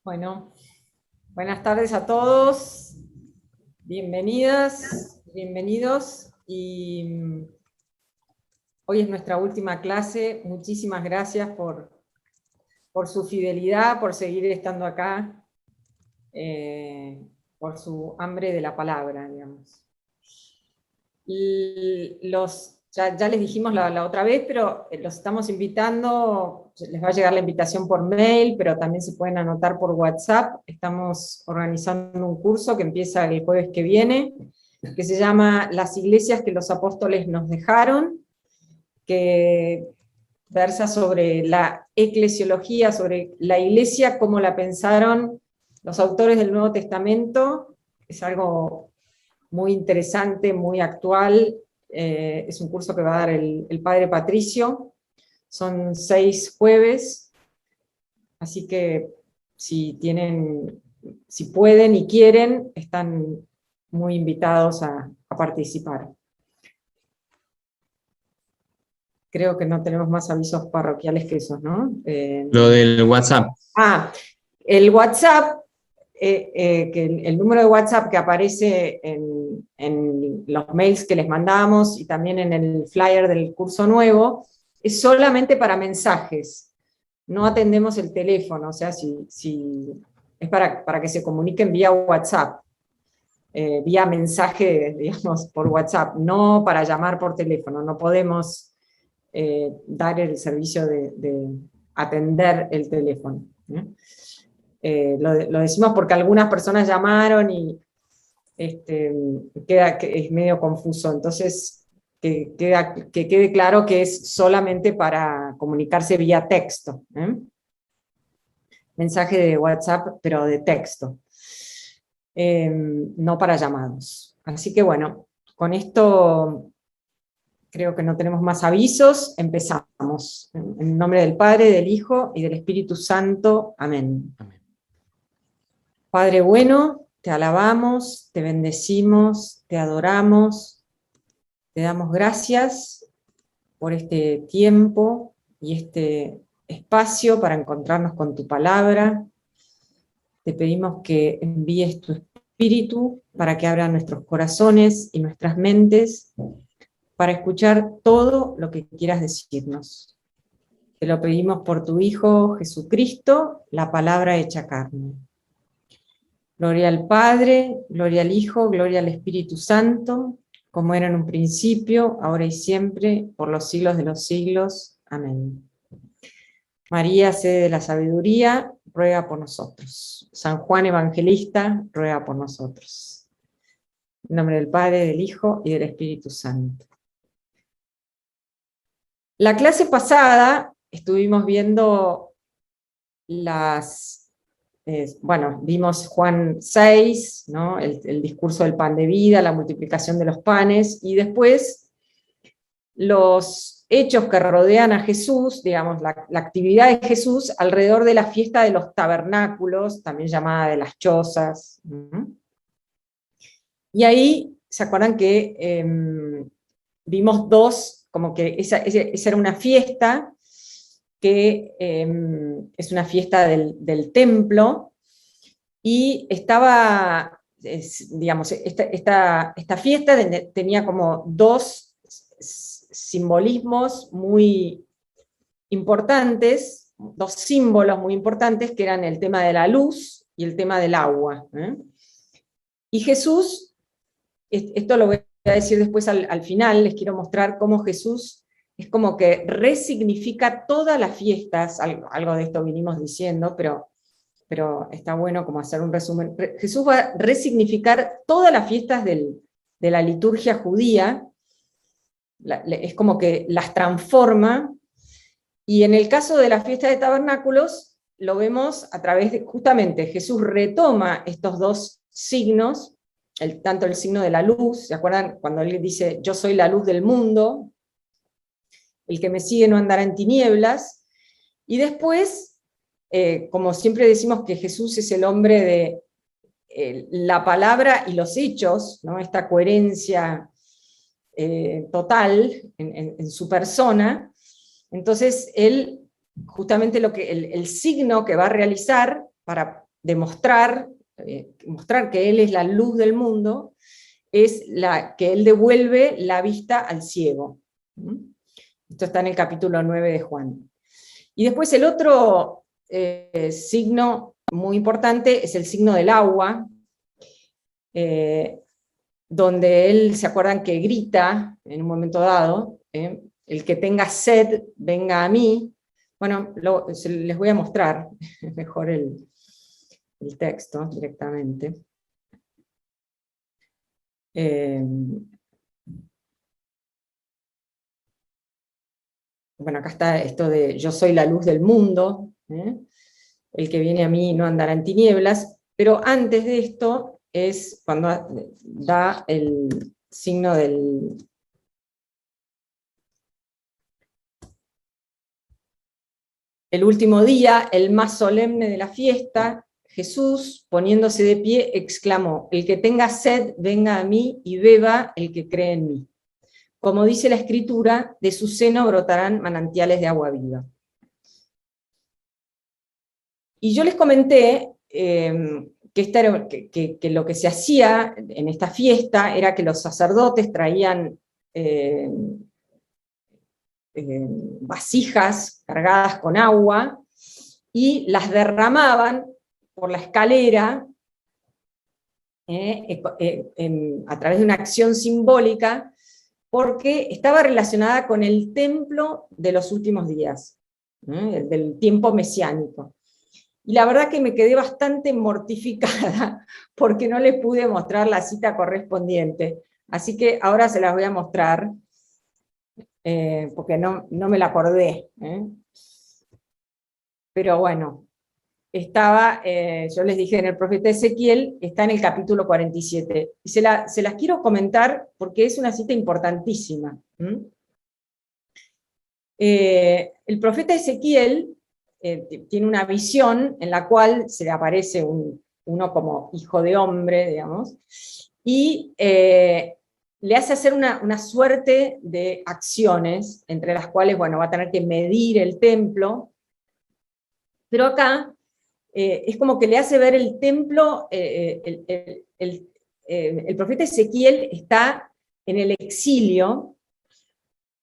Bueno, buenas tardes a todos, bienvenidas, bienvenidos. Hoy es nuestra última clase. Muchísimas gracias por su fidelidad, por seguir estando acá, por su hambre de la palabra, digamos. Ya les dijimos la otra vez, pero los estamos invitando, les va a llegar la invitación por mail, pero también se pueden anotar por WhatsApp. Estamos organizando un curso que empieza el jueves que viene, que se llama Las iglesias que los apóstoles nos dejaron, que versa sobre la eclesiología, sobre la iglesia, cómo la pensaron los autores del Nuevo Testamento. Es algo muy interesante, muy actual. Es un curso que va a dar el padre Patricio. Son 6 jueves, así que si pueden y quieren, están muy invitados a participar. Creo que no tenemos más avisos parroquiales que esos, ¿no? Lo del WhatsApp. El WhatsApp, que el número de WhatsApp que aparece en los mails que les mandamos y también en el flyer del curso nuevo, es solamente para mensajes. No atendemos el teléfono, o sea, es para que se comuniquen vía WhatsApp, vía mensaje, digamos, por WhatsApp, no para llamar por teléfono. No podemos dar el servicio de atender el teléfono. Lo decimos porque algunas personas llamaron y que es medio confuso. Entonces, que quede claro que es solamente para comunicarse vía texto. Mensaje de WhatsApp, pero de texto. No para llamados. Así que bueno, con esto creo que no tenemos más avisos. Empezamos. En nombre del Padre, del Hijo y del Espíritu Santo. Amén. Amén. Padre bueno, te alabamos, te bendecimos, te adoramos, te damos gracias por este tiempo y este espacio para encontrarnos con tu palabra. Te pedimos que envíes tu Espíritu para que abra nuestros corazones y nuestras mentes para escuchar todo lo que quieras decirnos. Te lo pedimos por tu Hijo Jesucristo, la palabra hecha carne. Gloria al Padre, gloria al Hijo, gloria al Espíritu Santo, como era en un principio, ahora y siempre, por los siglos de los siglos. Amén. María, sede de la sabiduría, ruega por nosotros. San Juan Evangelista, ruega por nosotros. En nombre del Padre, del Hijo y del Espíritu Santo. La clase pasada estuvimos viendo vimos Juan 6, ¿no? El discurso del pan de vida, la multiplicación de los panes, y después los hechos que rodean a Jesús, digamos, la actividad de Jesús alrededor de la fiesta de los tabernáculos, también llamada de las chozas. Y ahí, ¿se acuerdan que vimos dos, como que esa era una fiesta, que es una fiesta del templo, y estaba, digamos, esta fiesta tenía como dos simbolismos muy importantes, dos símbolos muy importantes, que eran el tema de la luz y el tema del agua. Y Jesús, esto lo voy a decir después al final, les quiero mostrar cómo Jesús es como que resignifica todas las fiestas. Algo de esto vinimos diciendo, pero está bueno como hacer un resumen. Jesús va a resignificar todas las fiestas de la liturgia judía, es como que las transforma, y en el caso de la fiesta de tabernáculos, lo vemos a través de, justamente, Jesús retoma estos dos signos, tanto el signo de la luz, ¿se acuerdan cuando él dice, yo soy la luz del mundo, el que me sigue no andará en tinieblas? Y después, como siempre decimos que Jesús es el hombre de la palabra y los hechos, ¿no? Esta coherencia total en su persona. Entonces él, justamente el signo que va a realizar para mostrar que Él es la luz del mundo, es que Él devuelve la vista al ciego. Esto está en el capítulo 9 de Juan. Y después el otro signo muy importante es el signo del agua, donde Él, ¿se acuerdan que grita en un momento dado? El que tenga sed, venga a mí. Bueno, les voy a mostrar mejor el texto directamente. Bueno, acá está esto de yo soy la luz del mundo, el que viene a mí no andará en tinieblas, pero antes de esto es cuando da el signo del... El último día, el más solemne de la fiesta, Jesús, poniéndose de pie, exclamó: el que tenga sed, venga a mí y beba el que cree en mí. Como dice la Escritura, de su seno brotarán manantiales de agua viva. Y yo les comenté que lo que se hacía en esta fiesta era que los sacerdotes traían vasijas cargadas con agua y las derramaban por la escalera a través de una acción simbólica, porque estaba relacionada con el templo de los últimos días, del tiempo mesiánico. Y la verdad que me quedé bastante mortificada porque no les pude mostrar la cita correspondiente. Así que ahora se las voy a mostrar, porque no me la acordé. Pero bueno, estaba, yo les dije en el profeta Ezequiel, está en el capítulo 47. Y se las quiero comentar porque es una cita importantísima. El profeta Ezequiel tiene una visión en la cual se le aparece uno como hijo de hombre, digamos, y le hace hacer una suerte de acciones, entre las cuales, bueno, va a tener que medir el templo, pero acá es como que le hace ver el templo, el profeta Ezequiel está en el exilio,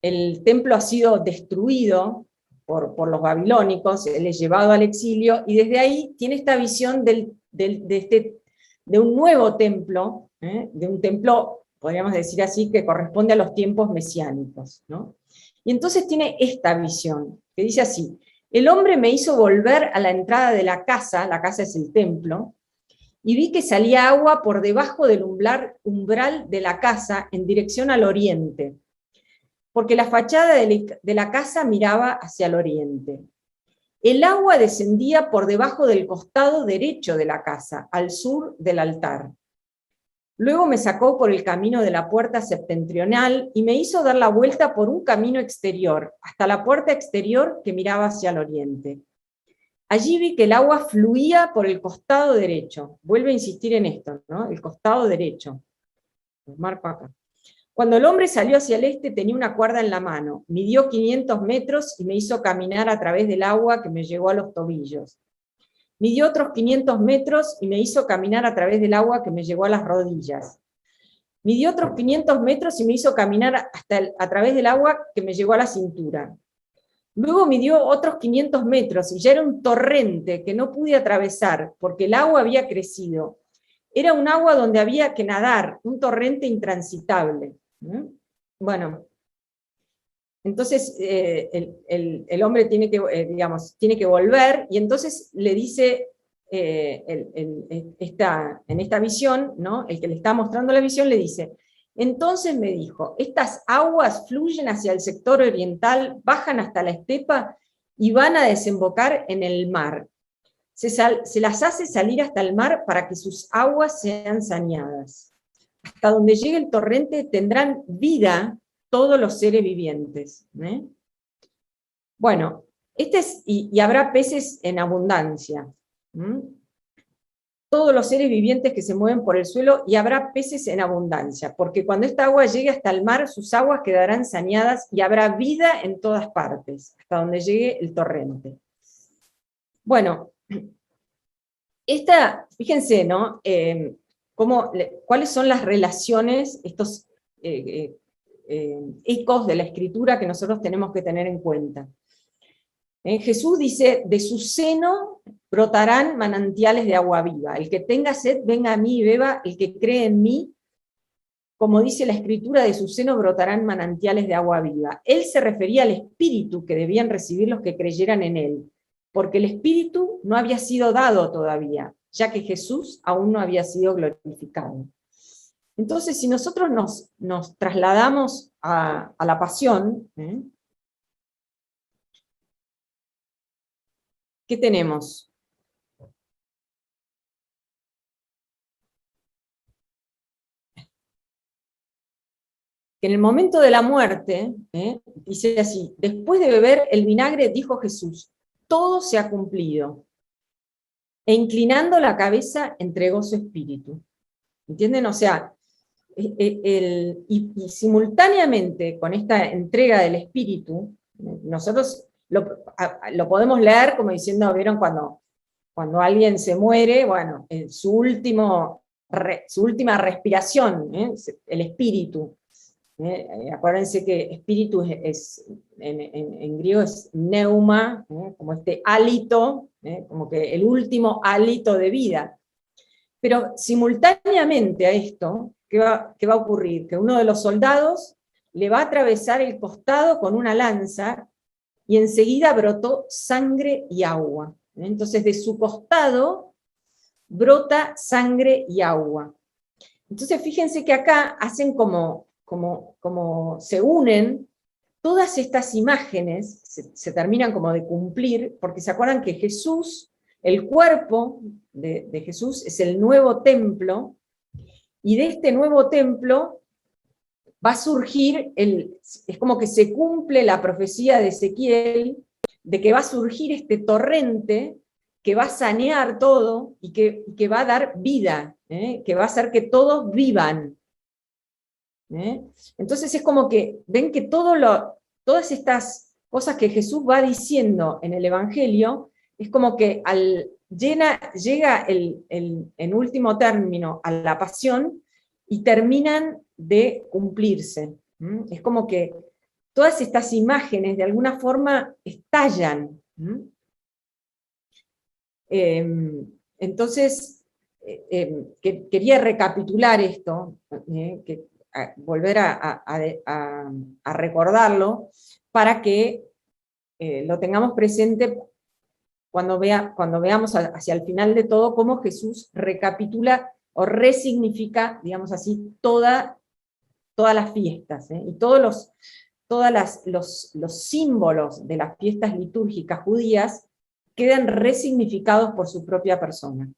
el templo ha sido destruido por los babilónicos, él es llevado al exilio, y desde ahí tiene esta visión de un nuevo templo, de un templo, podríamos decir así, que corresponde a los tiempos mesiánicos, ¿no? Y entonces tiene esta visión, que dice así: el hombre me hizo volver a la entrada de la casa es el templo, y vi que salía agua por debajo del umbral de la casa en dirección al oriente, porque la fachada de la casa miraba hacia el oriente. El agua descendía por debajo del costado derecho de la casa, al sur del altar. Luego me sacó por el camino de la puerta septentrional y me hizo dar la vuelta por un camino exterior, hasta la puerta exterior que miraba hacia el oriente. Allí vi que el agua fluía por el costado derecho. Vuelve a insistir en esto, ¿no? El costado derecho. Lo marco acá. Cuando el hombre salió hacia el este tenía una cuerda en la mano, midió 500 metros y me hizo caminar a través del agua que me llegó a los tobillos. Midió otros 500 metros y me hizo caminar a través del agua que me llegó a las rodillas. Midió otros 500 metros y me hizo caminar a través del agua que me llegó a la cintura. Luego midió otros 500 metros y ya era un torrente que no pude atravesar porque el agua había crecido. Era un agua donde había que nadar, un torrente intransitable. Bueno, entonces el hombre tiene que, tiene que volver, y entonces le dice, en esta visión, ¿no? El que le está mostrando la visión le dice: entonces me dijo, estas aguas fluyen hacia el sector oriental, bajan hasta la estepa y van a desembocar en el mar. Se las hace salir hasta el mar para que sus aguas sean saneadas. Hasta donde llegue el torrente tendrán vida todos los seres vivientes. Bueno, y habrá peces en abundancia. Todos los seres vivientes que se mueven por el suelo, y habrá peces en abundancia, porque cuando esta agua llegue hasta el mar, sus aguas quedarán saneadas y habrá vida en todas partes, hasta donde llegue el torrente. Bueno, Fíjense, ¿no? ¿Cuáles son las relaciones, estos ecos de la Escritura que nosotros tenemos que tener en cuenta? Jesús dice, de su seno brotarán manantiales de agua viva. El que tenga sed, venga a mí y beba. El que cree en mí, como dice la Escritura, de su seno brotarán manantiales de agua viva. Él se refería al Espíritu que debían recibir los que creyeran en él, porque el Espíritu no había sido dado todavía, ya que Jesús aún no había sido glorificado. Entonces, si nosotros nos trasladamos a la pasión, ¿qué tenemos? Que en el momento de la muerte, dice así, después de beber el vinagre, dijo Jesús, todo se ha cumplido. E inclinando la cabeza, entregó su espíritu. ¿Entienden? O sea, y simultáneamente con esta entrega del espíritu, nosotros lo podemos leer como diciendo, ¿vieron cuando alguien se muere? Bueno, su última respiración, el espíritu. Acuérdense que espíritu en griego es neuma, como este hálito, como que el último hálito de vida. Pero simultáneamente a esto, ¿qué va a ocurrir? Que uno de los soldados le va a atravesar el costado con una lanza y enseguida brotó sangre y agua. Entonces de su costado brota sangre y agua. Entonces fíjense que acá hacen como se unen todas estas imágenes, se terminan como de cumplir, porque se acuerdan que Jesús, el cuerpo de Jesús es el nuevo templo, y de este nuevo templo va a surgir, es como que se cumple la profecía de Ezequiel, de que va a surgir este torrente que va a sanear todo y que va a dar vida, que va a hacer que todos vivan. Entonces es como que ven que todas estas cosas que Jesús va diciendo en el Evangelio, es como que llega en último término a la pasión y terminan de cumplirse. Es como que todas estas imágenes de alguna forma estallan. Entonces, quería recapitular esto, volver a recordarlo, para que lo tengamos presente cuando veamos hacia el final de todo cómo Jesús recapitula o resignifica, digamos así, todas las fiestas, y todos los símbolos de las fiestas litúrgicas judías quedan resignificados por su propia persona.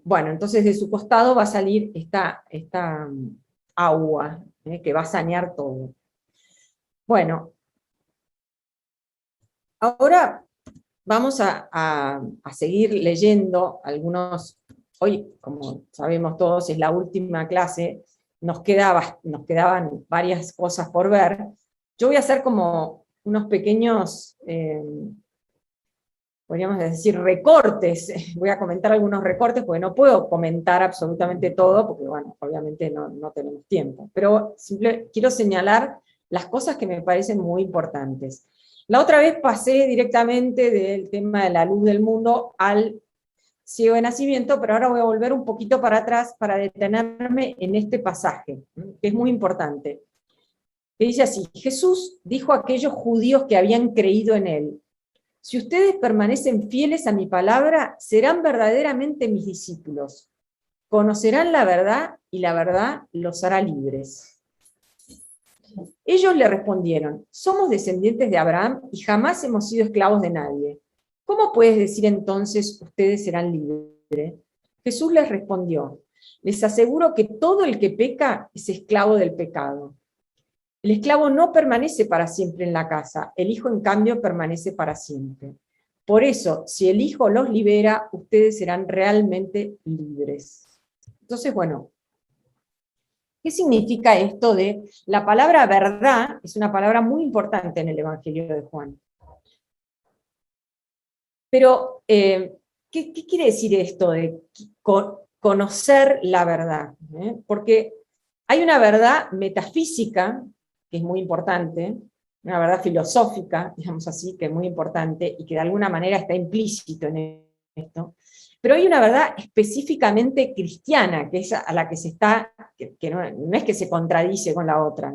Bueno, entonces de su costado va a salir esta agua, que va a sanear todo. Bueno, ahora vamos a seguir leyendo algunos. Hoy, como sabemos todos, es la última clase, nos quedaban varias cosas por ver. Yo voy a hacer como unos pequeños, podríamos decir, recortes. Voy a comentar algunos recortes, porque no puedo comentar absolutamente todo, porque bueno, obviamente no tenemos tiempo. Pero quiero señalar las cosas que me parecen muy importantes. La otra vez pasé directamente del tema de la luz del mundo al ciego de nacimiento, pero ahora voy a volver un poquito para atrás para detenerme en este pasaje, que es muy importante. Que dice así: Jesús dijo a aquellos judíos que habían creído en él: si ustedes permanecen fieles a mi palabra, serán verdaderamente mis discípulos. Conocerán la verdad y la verdad los hará libres. Ellos le respondieron: somos descendientes de Abraham y jamás hemos sido esclavos de nadie. ¿Cómo puedes decir entonces ustedes serán libres? Jesús les respondió: les aseguro que todo el que peca es esclavo del pecado. El esclavo no permanece para siempre en la casa, el hijo en cambio permanece para siempre. Por eso, si el hijo los libera, ustedes serán realmente libres. Entonces, bueno, ¿qué significa esto de la palabra verdad? Es una palabra muy importante en el Evangelio de Juan. Pero, ¿qué quiere decir esto de conocer la verdad? Porque hay una verdad metafísica, que es muy importante, una verdad filosófica, digamos así, que es muy importante, y que de alguna manera está implícito en esto, pero hay una verdad específicamente cristiana, que es a la que se está, que no es que se contradice con la otra,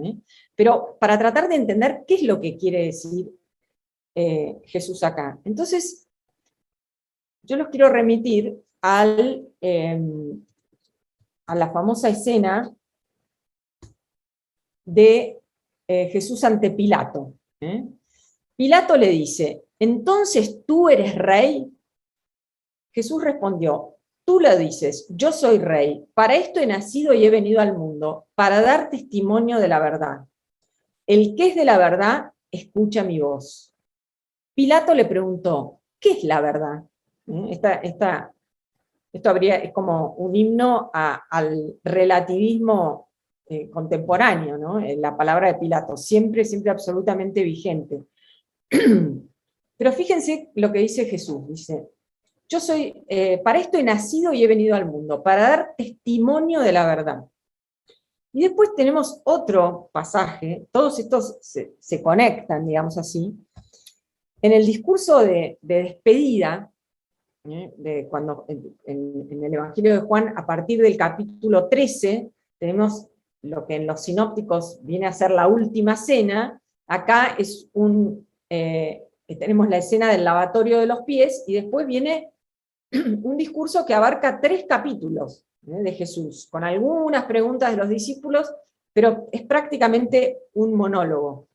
pero para tratar de entender qué es lo que quiere decir Jesús acá. Entonces, yo los quiero remitir a la famosa escena de Jesús ante Pilato. Pilato le dice, ¿entonces tú eres rey? Jesús respondió, tú lo dices, yo soy rey, para esto he nacido y he venido al mundo, para dar testimonio de la verdad. El que es de la verdad, escucha mi voz. Pilato le preguntó, ¿qué es la verdad? Esto es como un himno al relativismo contemporáneo, ¿no? La palabra de Pilato, siempre absolutamente vigente. Pero fíjense lo que dice Jesús, dice, yo soy, para esto he nacido y he venido al mundo, para dar testimonio de la verdad. Y después tenemos otro pasaje, todos estos se conectan, digamos así, en el discurso de despedida, cuando en el Evangelio de Juan, a partir del capítulo 13, tenemos lo que en los sinópticos viene a ser la última cena. Acá es tenemos la escena del lavatorio de los pies, y después viene un discurso que abarca 3 capítulos de Jesús, con algunas preguntas de los discípulos, pero es prácticamente un monólogo.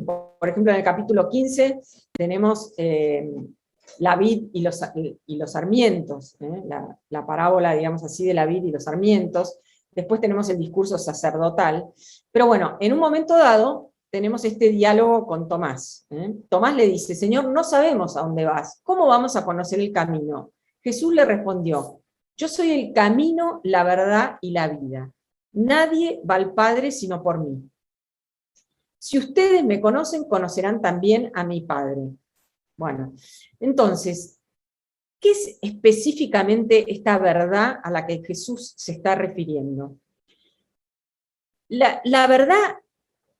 Por ejemplo, en el capítulo 15 tenemos la vid y los sarmientos, la parábola, digamos así, de la vid y los sarmientos. Después tenemos el discurso sacerdotal. Pero bueno, en un momento dado tenemos este diálogo con Tomás. Tomás le dice, Señor, no sabemos a dónde vas, ¿cómo vamos a conocer el camino? Jesús le respondió, yo soy el camino, la verdad y la vida. Nadie va al Padre sino por mí. Si ustedes me conocen, conocerán también a mi Padre. Bueno, entonces, ¿qué es específicamente esta verdad a la que Jesús se está refiriendo? La verdad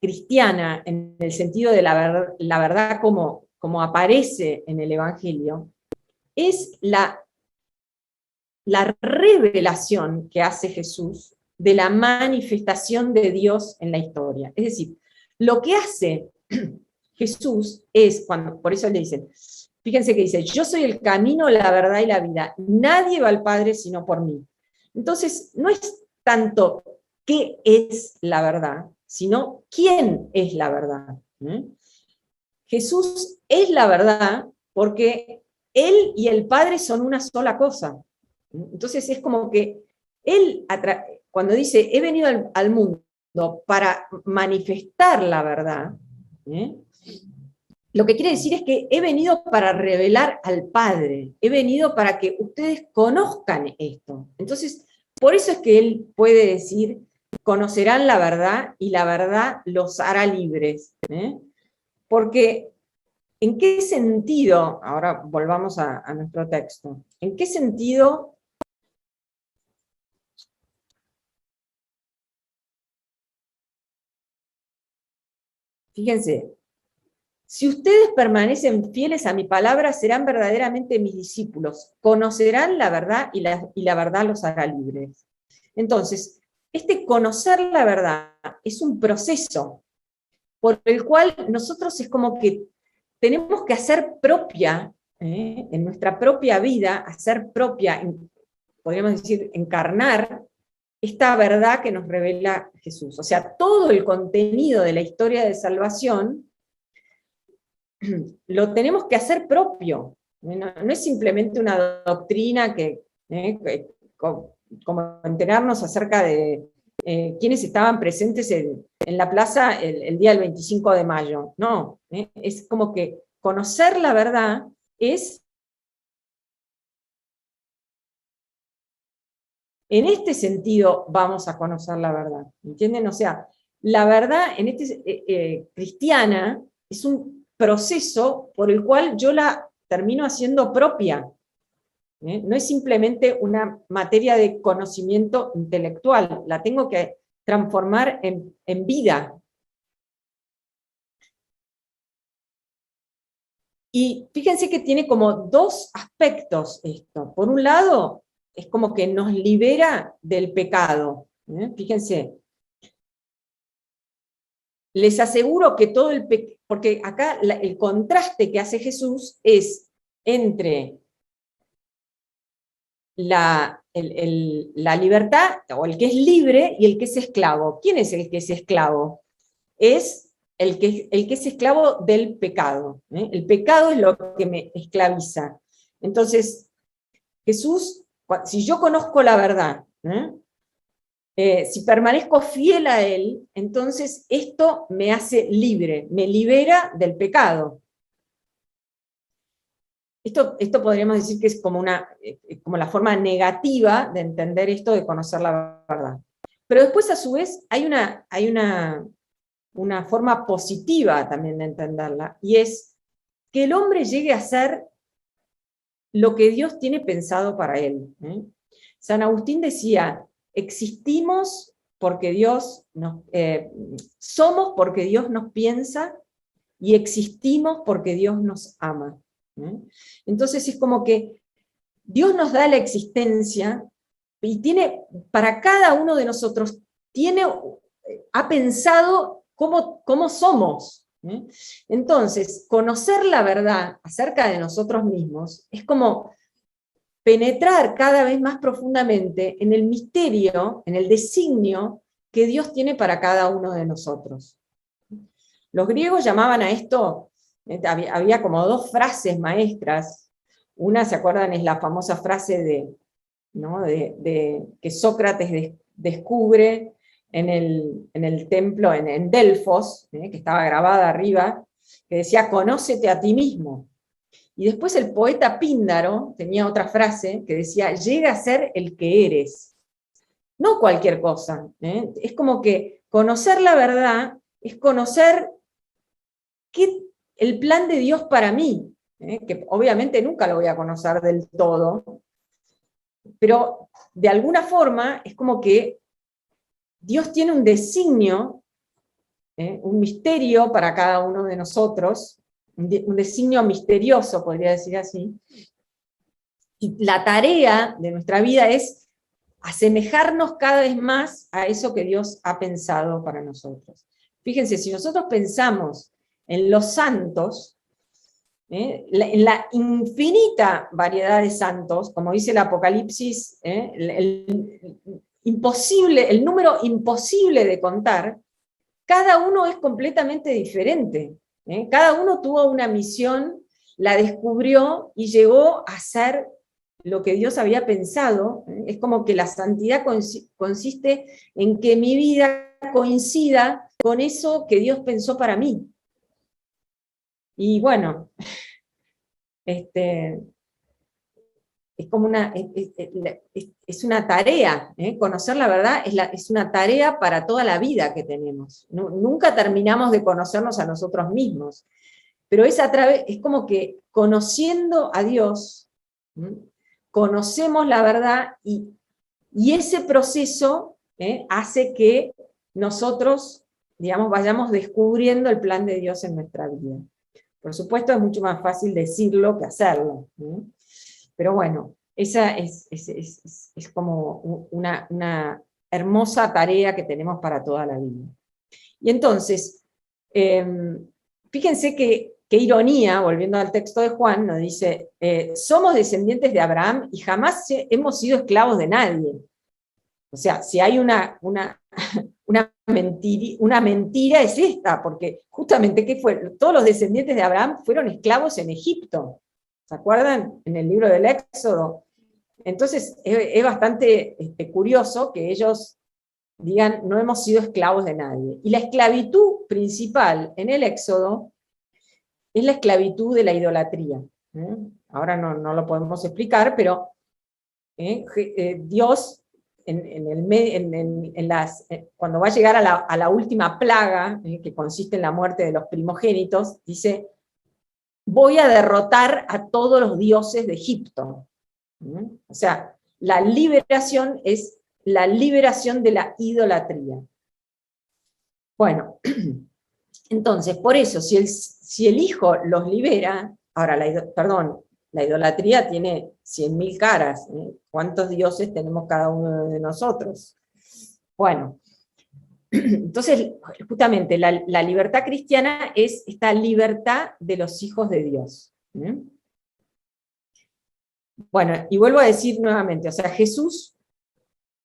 cristiana, en el sentido de la verdad como aparece en el Evangelio, es la revelación que hace Jesús de la manifestación de Dios en la historia. Es decir, lo que hace Jesús es, por eso le dicen, fíjense que dice, yo soy el camino, la verdad y la vida, nadie va al Padre sino por mí. Entonces, no es tanto qué es la verdad, sino quién es la verdad. Jesús es la verdad porque Él y el Padre son una sola cosa. Entonces es como que Él, cuando dice, he venido al mundo para manifestar la verdad, lo que quiere decir es que he venido para revelar al Padre, he venido para que ustedes conozcan esto. Entonces, por eso es que Él puede decir, conocerán la verdad y la verdad los hará libres. Porque, ¿en qué sentido, ahora volvamos a nuestro texto, en qué sentido fíjense, si ustedes permanecen fieles a mi palabra, serán verdaderamente mis discípulos, conocerán la verdad y la verdad los hará libres. Entonces, este conocer la verdad es un proceso por el cual nosotros es como que tenemos que hacer propia, en nuestra propia vida, hacer propia, podríamos decir, encarnar esta verdad que nos revela Jesús. O sea, todo el contenido de la historia de salvación lo tenemos que hacer propio. No es simplemente una doctrina como enterarnos acerca de quienes estaban presentes en la plaza el día del 25 de mayo. No, es como que conocer la verdad es, en este sentido vamos a conocer la verdad, ¿entienden? O sea, la verdad cristiana es un proceso por el cual yo la termino haciendo propia. No es simplemente una materia de conocimiento intelectual, la tengo que transformar en vida. Y fíjense que tiene como dos aspectos esto. Por un lado, es como que nos libera del pecado. Fíjense, les aseguro que todo el pecado, porque acá el contraste que hace Jesús es entre la libertad, o el que es libre, y el que es esclavo. ¿Quién es el que es esclavo? Es el que es esclavo del pecado. El pecado es lo que me esclaviza. Entonces, Jesús, si yo conozco la verdad, si permanezco fiel a Él, entonces esto me hace libre, me libera del pecado. Esto podríamos decir que es como la forma negativa de entender esto, de conocer la verdad. Pero después, a su vez, hay una forma positiva también de entenderla, y es que el hombre llegue a ser lo que Dios tiene pensado para él. San Agustín decía, existimos porque somos porque Dios nos piensa, y existimos porque Dios nos ama. Entonces es como que Dios nos da la existencia, y para cada uno de nosotros, ha pensado cómo somos. Entonces, conocer la verdad acerca de nosotros mismos es como penetrar cada vez más profundamente en el misterio, en el designio que Dios tiene para cada uno de nosotros. Los griegos llamaban a esto, había como dos frases maestras. Una, ¿se acuerdan? Es la famosa frase de que Sócrates descubre en el templo, en Delfos, que estaba grabada arriba, que decía, conócete a ti mismo. Y después el poeta Píndaro tenía otra frase que decía, llega a ser el que eres. No cualquier cosa. Es como que conocer la verdad es conocer el plan de Dios para mí, que obviamente nunca lo voy a conocer del todo, pero de alguna forma es como que Dios tiene un designio, un misterio para cada uno de nosotros, un designio misterioso, podría decir así, y la tarea de nuestra vida es asemejarnos cada vez más a eso que Dios ha pensado para nosotros. Fíjense, si nosotros pensamos en los santos, en la infinita variedad de santos, como dice el Apocalipsis, el número imposible de contar, cada uno es completamente diferente. Cada uno tuvo una misión, la descubrió y llegó a ser lo que Dios había pensado. Es como que la santidad consiste en que mi vida coincida con eso que Dios pensó para mí. Y bueno, es como es una tarea, conocer la verdad es una tarea para toda la vida que tenemos. Nunca terminamos de conocernos a nosotros mismos, pero es como que conociendo a Dios, conocemos la verdad, y ese proceso hace que nosotros, digamos, vayamos descubriendo el plan de Dios en nuestra vida. Por supuesto, es mucho más fácil decirlo que hacerlo. Pero bueno, esa es como una hermosa tarea que tenemos para toda la vida. Y entonces, fíjense qué ironía, volviendo al texto de Juan, nos dice, somos descendientes de Abraham y jamás hemos sido esclavos de nadie. O sea, si hay una mentira es esta, porque justamente, ¿qué fue? Todos los descendientes de Abraham fueron esclavos en Egipto. ¿Se acuerdan? En el libro del Éxodo. Entonces, es bastante curioso que ellos digan, no hemos sido esclavos de nadie. Y la esclavitud principal en el Éxodo es la esclavitud de la idolatría. Ahora no lo podemos explicar, pero Dios, cuando va a llegar a la última plaga, que consiste en la muerte de los primogénitos, dice, voy a derrotar a todos los dioses de Egipto. O sea, la liberación es la liberación de la idolatría. Bueno, entonces, por eso, si el Hijo los libera, ahora, la idolatría tiene 100.000 caras, ¿eh? ¿Cuántos dioses tenemos cada uno de nosotros? Bueno, entonces, justamente, la libertad cristiana es esta libertad de los hijos de Dios. ¿Eh? Bueno, y vuelvo a decir nuevamente, o sea, Jesús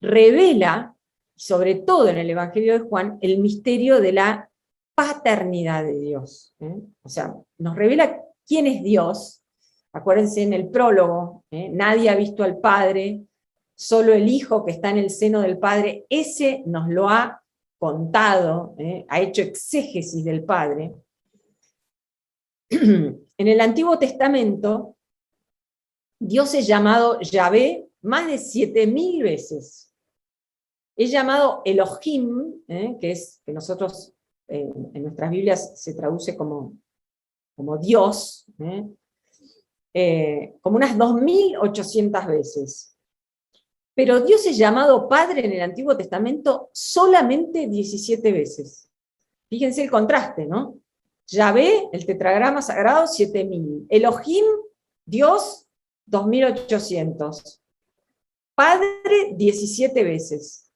revela, sobre todo en el Evangelio de Juan, el misterio de la paternidad de Dios. ¿Eh? O sea, nos revela quién es Dios. Acuérdense en el prólogo, nadie ha visto al Padre, solo el Hijo que está en el seno del Padre, ese nos lo ha contado, ha hecho exégesis del Padre. En el Antiguo Testamento, Dios es llamado Yahvé más de 7.000 veces. Es llamado Elohim, que nosotros en nuestras Biblias se traduce como Dios, como unas 2.800 veces. Pero Dios es llamado Padre en el Antiguo Testamento solamente 17 veces. Fíjense el contraste, ¿no? Yahvé, el tetragrama sagrado, 7.000. Elohim, Dios, 2.800. Padre, 17 veces.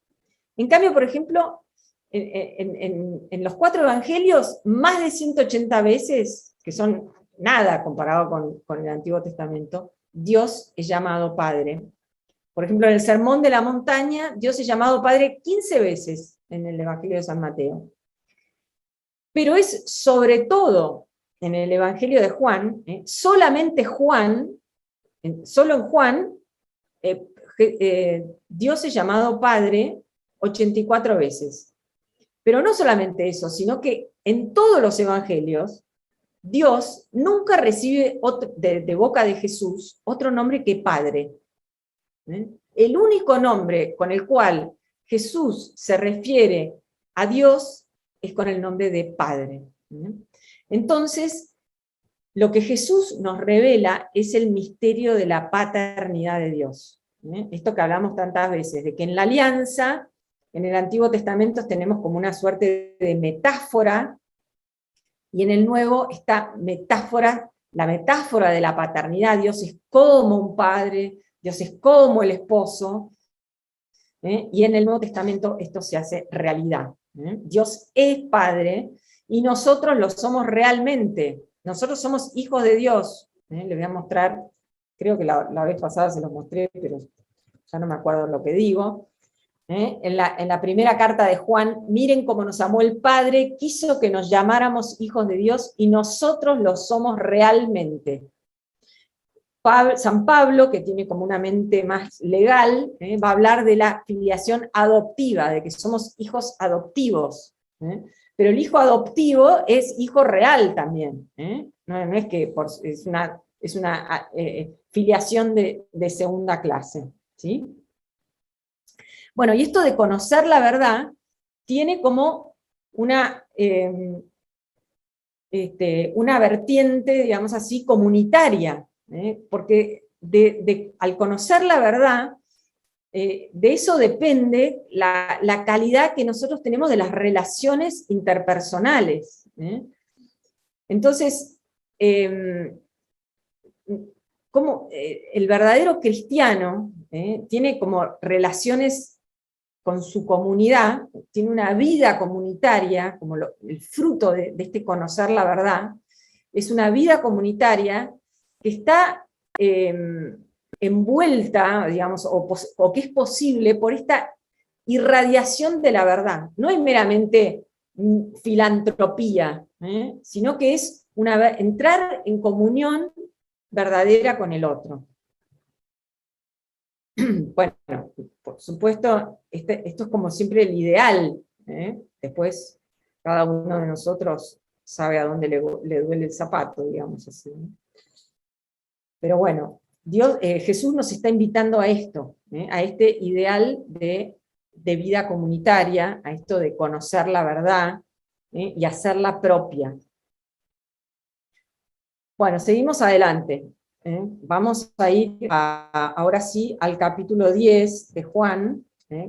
En cambio, por ejemplo, en los 4 evangelios, más de 180 veces, que son nada comparado con el Antiguo Testamento, Dios es llamado Padre. Por ejemplo, en el Sermón de la Montaña, Dios es llamado Padre 15 veces en el Evangelio de San Mateo. Pero es sobre todo en el Evangelio de Juan, solamente Juan, solo en Juan, Dios es llamado Padre 84 veces. Pero no solamente eso, sino que en todos los evangelios, Dios nunca recibe de boca de Jesús otro nombre que Padre. El único nombre con el cual Jesús se refiere a Dios es con el nombre de Padre. Entonces, lo que Jesús nos revela es el misterio de la paternidad de Dios. Esto que hablamos tantas veces, de que en la alianza, en el Antiguo Testamento tenemos como una suerte de metáfora, y en el Nuevo esta metáfora, la metáfora de la paternidad. Dios es como un padre, Dios es como el esposo, y en el Nuevo Testamento esto se hace realidad. Dios es Padre, y nosotros lo somos realmente. Nosotros somos hijos de Dios. Les voy a mostrar, creo que la vez pasada se los mostré, pero ya no me acuerdo lo que digo. En la primera carta de Juan, miren cómo nos amó el Padre, quiso que nos llamáramos hijos de Dios, y nosotros lo somos realmente. San Pablo, que tiene como una mente más legal, va a hablar de la filiación adoptiva, de que somos hijos adoptivos. Pero el hijo adoptivo es hijo real también. No es que es una filiación de segunda clase. ¿Sí? Bueno, y esto de conocer la verdad tiene como una vertiente, digamos así, comunitaria. Porque al conocer la verdad, de eso depende la calidad que nosotros tenemos de las relaciones interpersonales. Entonces, como el verdadero cristiano tiene como relaciones con su comunidad, tiene una vida comunitaria, como el fruto de este conocer la verdad, es una vida comunitaria que está envuelta, digamos, o que es posible por esta irradiación de la verdad. No es meramente filantropía, sino que es entrar en comunión verdadera con el otro. Bueno, por supuesto, esto es como siempre el ideal. Después, cada uno de nosotros sabe a dónde le duele el zapato, digamos así. Pero bueno, Jesús nos está invitando a esto, a este ideal de vida comunitaria, a esto de conocer la verdad y hacerla propia. Bueno, seguimos adelante. Vamos a ir ahora sí al capítulo 10 de Juan,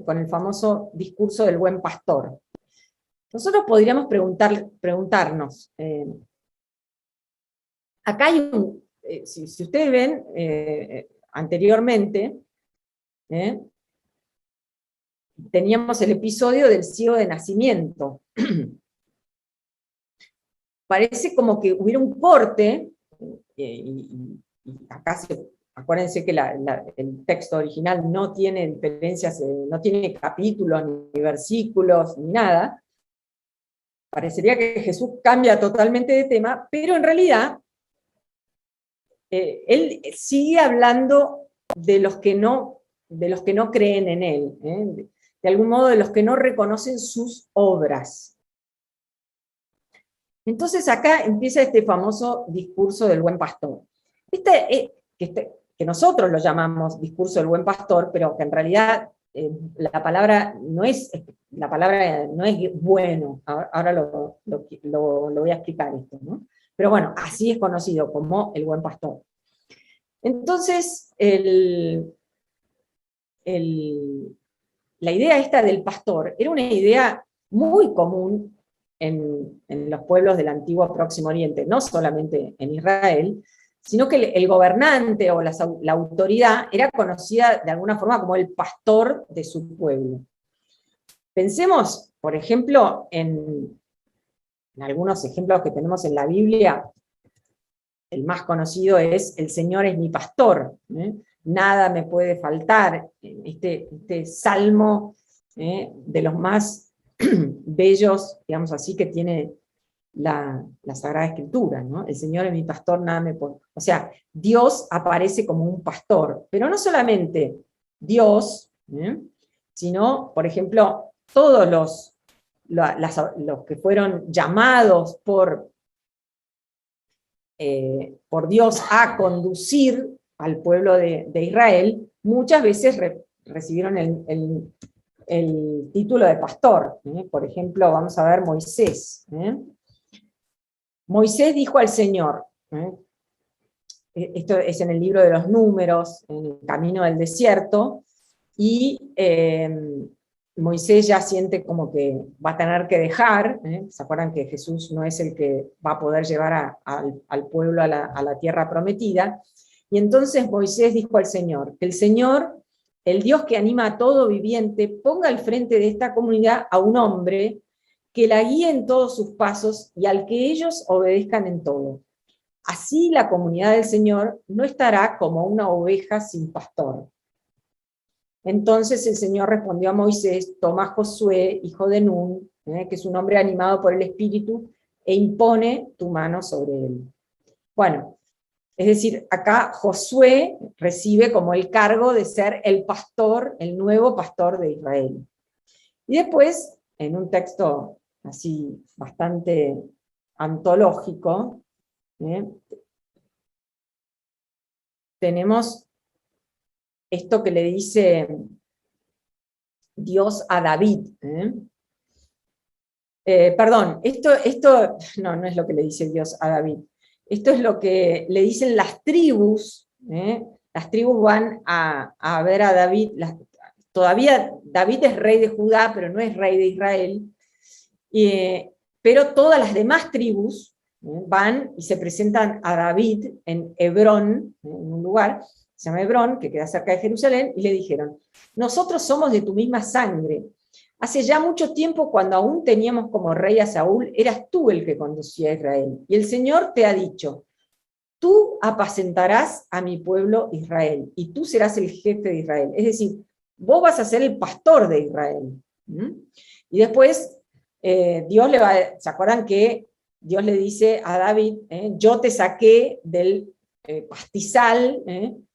con el famoso discurso del buen pastor. Nosotros podríamos preguntarnos, acá hay si ustedes ven anteriormente, teníamos el episodio del ciego de nacimiento. Parece como que hubiera un corte, y acá acuérdense que el texto original no tiene diferencias, no tiene capítulos, ni versículos, ni nada. Parecería que Jesús cambia totalmente de tema, pero en realidad él sigue hablando de los que no creen en él, de algún modo de los que no reconocen sus obras. Entonces acá empieza este famoso discurso del buen pastor. Que nosotros lo llamamos discurso del buen pastor, pero que en realidad la palabra no es bueno. Ahora lo voy a explicar esto, ¿no? Pero bueno, así es conocido como el buen pastor. Entonces, la idea esta del pastor era una idea muy común en los pueblos del antiguo Próximo Oriente, no solamente en Israel, sino que el gobernante o la autoridad era conocida de alguna forma como el pastor de su pueblo. Pensemos, por ejemplo, en algunos ejemplos que tenemos en la Biblia. El más conocido es "El Señor es mi pastor", nada me puede faltar, este salmo de los más bellos, digamos así, que tiene la Sagrada Escritura, ¿no? El Señor es mi pastor, nada me puede... O sea, Dios aparece como un pastor, pero no solamente Dios, sino, por ejemplo, todos los que fueron llamados por Dios a conducir al pueblo de Israel, muchas veces recibieron el título de pastor. Por ejemplo, vamos a ver Moisés. Moisés dijo al Señor, esto es en el libro de los Números, en el camino del desierto, y Moisés ya siente como que va a tener que dejar, ¿se acuerdan que Jesús no es el que va a poder llevar al pueblo a la tierra prometida? Y entonces Moisés dijo al Señor, que el Señor, el Dios que anima a todo viviente, ponga al frente de esta comunidad a un hombre que la guíe en todos sus pasos y al que ellos obedezcan en todo. Así la comunidad del Señor no estará como una oveja sin pastor. Entonces el Señor respondió a Moisés, toma a Josué, hijo de Nun, que es un hombre animado por el Espíritu, e impone tu mano sobre él. Bueno, es decir, acá Josué recibe como el cargo de ser el pastor, el nuevo pastor de Israel. Y después, en un texto así bastante antológico, tenemos esto que le dice Dios a David. Perdón, esto no es lo que le dice Dios a David. Esto es lo que le dicen las tribus. Las tribus van a ver a David. Todavía David es rey de Judá, pero no es rey de Israel. Pero todas las demás tribus van y se presentan a David en Hebrón, en un lugar, se llama Hebrón, que queda cerca de Jerusalén, y le dijeron, nosotros somos de tu misma sangre. Hace ya mucho tiempo, cuando aún teníamos como rey a Saúl, eras tú el que conducía a Israel. Y el Señor te ha dicho, tú apacentarás a mi pueblo Israel, y tú serás el jefe de Israel. Es decir, vos vas a ser el pastor de Israel. Y después, ¿se acuerdan que Dios le dice a David, yo te saqué del pastizal,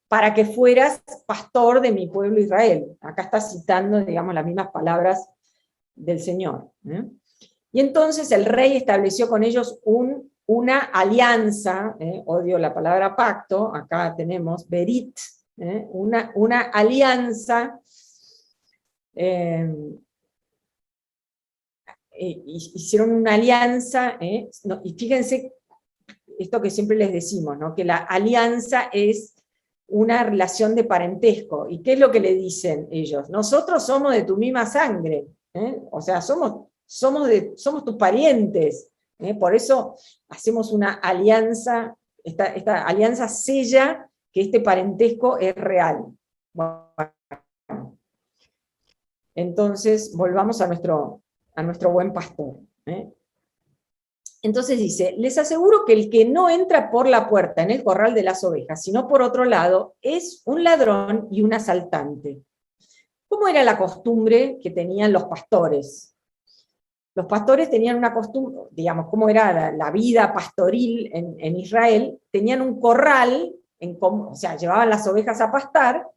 para que fueras pastor de mi pueblo Israel? Acá está citando, digamos, las mismas palabras del Señor. Y entonces el rey estableció con ellos una alianza, odio la palabra pacto, acá tenemos berit, una alianza, hicieron una alianza, y fíjense esto que siempre les decimos, ¿no? Que la alianza es una relación de parentesco. ¿Y qué es lo que le dicen ellos? Nosotros somos de tu misma sangre, ¿eh? O sea, somos tus parientes, ¿eh? Por eso hacemos una alianza, esta alianza sella que este parentesco es real. Bueno, entonces, volvamos a nuestro buen pastor, ¿eh? Entonces dice, les aseguro que el que no entra por la puerta en el corral de las ovejas, sino por otro lado, es un ladrón y un asaltante. ¿Cómo era la costumbre que tenían los pastores? Los pastores tenían una costumbre, digamos, cómo era la vida pastoril en Israel, tenían un corral, o sea, llevaban las ovejas a pastar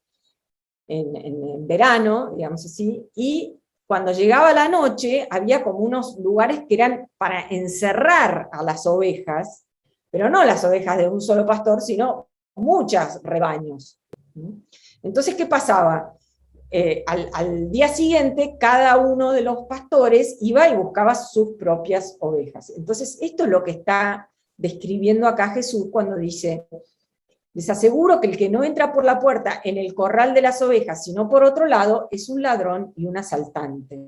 en verano, digamos así, y cuando llegaba la noche había como unos lugares que eran para encerrar a las ovejas, pero no las ovejas de un solo pastor, sino muchos rebaños. Entonces, ¿qué pasaba? Al día siguiente, cada uno de los pastores iba y buscaba sus propias ovejas. Entonces, esto es lo que está describiendo acá Jesús cuando dice, les aseguro que el que no entra por la puerta en el corral de las ovejas, sino por otro lado, es un ladrón y un asaltante.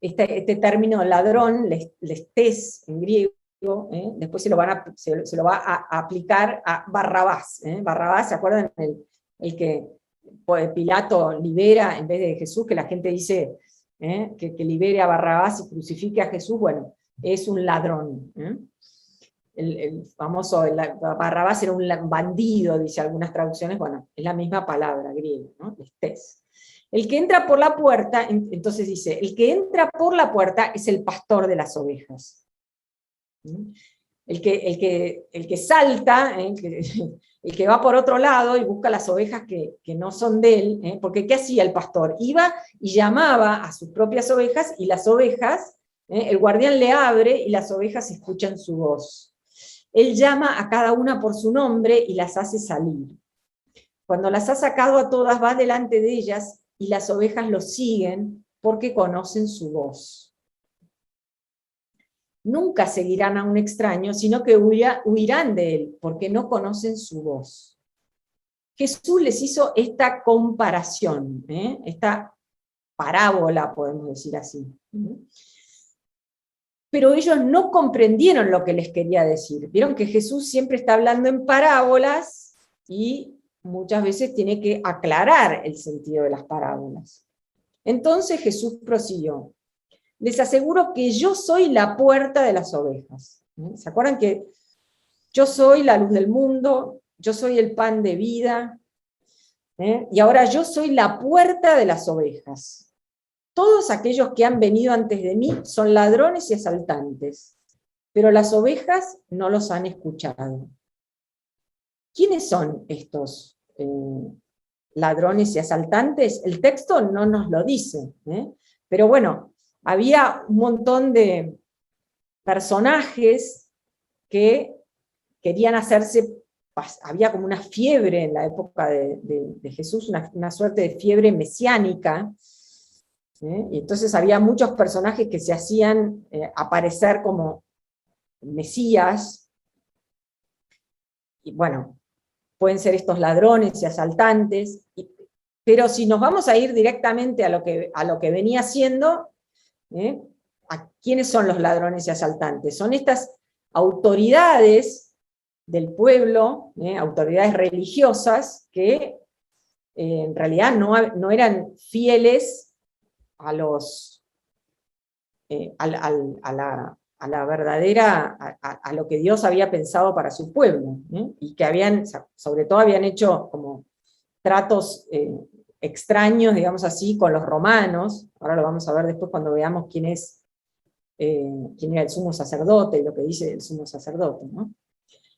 Este término ladrón, lestés en griego, después se lo va a aplicar a Barrabás. Barrabás, ¿se acuerdan? El que Pilato libera en vez de Jesús, que la gente dice que libere a Barrabás y crucifique a Jesús, bueno, es un ladrón. El famoso Barrabás era un bandido, dice algunas traducciones, bueno, es la misma palabra griega, ¿no? Lestés. El que entra por la puerta, entonces dice, el que entra por la puerta es el pastor de las ovejas. El que salta, el que va por otro lado y busca las ovejas que no son de él, porque ¿qué hacía el pastor? Iba y llamaba a sus propias ovejas, y las ovejas, el guardián le abre y las ovejas escuchan su voz. Él llama a cada una por su nombre y las hace salir. Cuando las ha sacado a todas, va delante de ellas y las ovejas lo siguen porque conocen su voz. Nunca seguirán a un extraño, sino que huirán de él porque no conocen su voz. Jesús les hizo esta comparación, esta parábola, podemos decir así. Pero ellos no comprendieron lo que les quería decir. Vieron que Jesús siempre está hablando en parábolas y muchas veces tiene que aclarar el sentido de las parábolas. Entonces Jesús prosiguió, les aseguro que yo soy la puerta de las ovejas. ¿Se acuerdan que yo soy la luz del mundo, yo soy el pan de vida, y ahora yo soy la puerta de las ovejas? Todos aquellos que han venido antes de mí son ladrones y asaltantes, pero las ovejas no los han escuchado. ¿Quiénes son estos ladrones y asaltantes? El texto no nos lo dice, pero bueno, había un montón de personajes que querían hacerse, había como una fiebre en la época de Jesús, una suerte de fiebre mesiánica. Y entonces había muchos personajes que se hacían aparecer como mesías, y bueno, pueden ser estos ladrones y asaltantes, pero si nos vamos a ir directamente a lo que venía siendo, ¿a quiénes son los ladrones y asaltantes? Son estas autoridades del pueblo, autoridades religiosas, que en realidad no eran fieles a la verdadera, a lo que Dios había pensado para su pueblo, y que sobre todo habían hecho como tratos extraños, digamos así, con los romanos. Ahora lo vamos a ver después cuando veamos quién era el sumo sacerdote y lo que dice el sumo sacerdote, ¿no?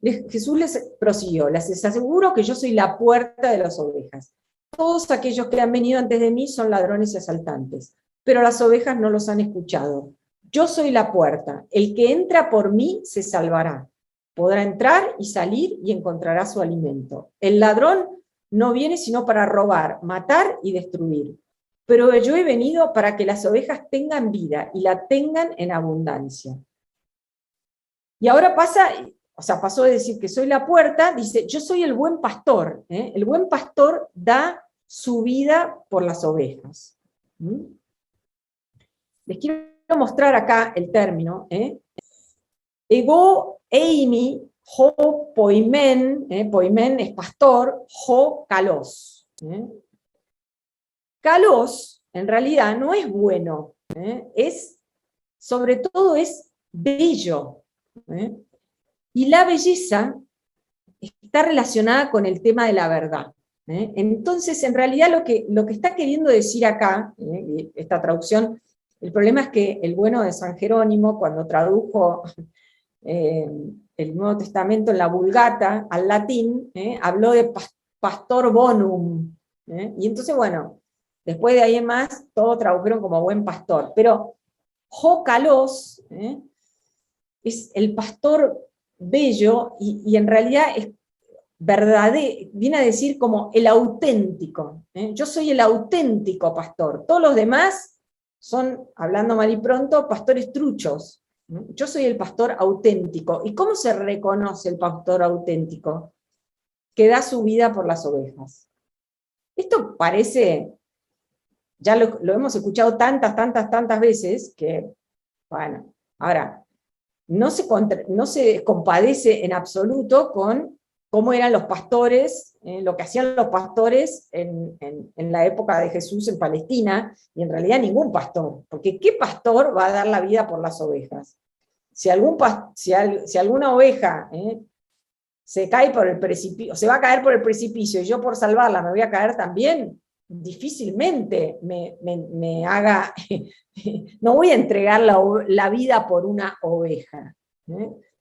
Jesús les prosiguió, les aseguro que yo soy la puerta de las ovejas. Todos aquellos que han venido antes de mí son ladrones y asaltantes, pero las ovejas no los han escuchado. Yo soy la puerta, el que entra por mí se salvará. Podrá entrar y salir y encontrará su alimento. El ladrón no viene sino para robar, matar y destruir. Pero yo he venido para que las ovejas tengan vida y la tengan en abundancia. Y ahora pasó de decir que soy la puerta, dice, yo soy el buen pastor. El buen pastor da su vida por las ovejas. Les quiero mostrar acá el término. Ego eimi ho poimen, poimen es pastor, ho kalos. Kalos, en realidad, no es bueno, sobre todo es bello. Y la belleza está relacionada con el tema de la verdad. Entonces, en realidad, lo que está queriendo decir acá, esta traducción, el problema es que el bueno de San Jerónimo, cuando tradujo el Nuevo Testamento en la Vulgata al latín, habló de pastor bonum. Y entonces, bueno, después de ahí en más, todo tradujeron como buen pastor. Pero Jócalos es el pastor bello, y en realidad es verdadero, viene a decir como el auténtico. Yo soy el auténtico pastor. Todos los demás son, hablando mal y pronto, pastores truchos. Yo soy el pastor auténtico. ¿Y cómo se reconoce el pastor auténtico? Que da su vida por las ovejas. Esto parece, ya lo hemos escuchado tantas veces, que, bueno, ahora, no se compadece en absoluto con cómo eran los pastores, lo que hacían los pastores en la época de Jesús en Palestina, y en realidad ningún pastor, porque ¿qué pastor va a dar la vida por las ovejas? Si alguna oveja se cae por el precipicio, se va a caer por el precipicio, y yo por salvarla me voy a caer también, difícilmente me haga, no voy a entregar la vida por una oveja.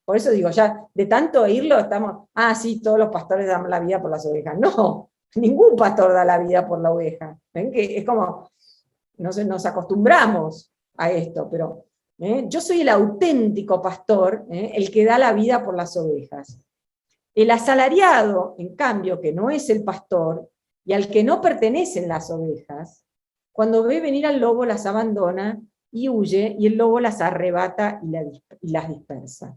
Por eso digo, ya de tanto oírlo estamos, sí, todos los pastores dan la vida por las ovejas. No, ningún pastor da la vida por la oveja. ¿Ven? Que es como, nos acostumbramos a esto, pero yo soy el auténtico pastor, el que da la vida por las ovejas. El asalariado, en cambio, que no es el pastor, y al que no pertenecen las ovejas, cuando ve venir al lobo las abandona y huye, y el lobo las arrebata y las dispersa.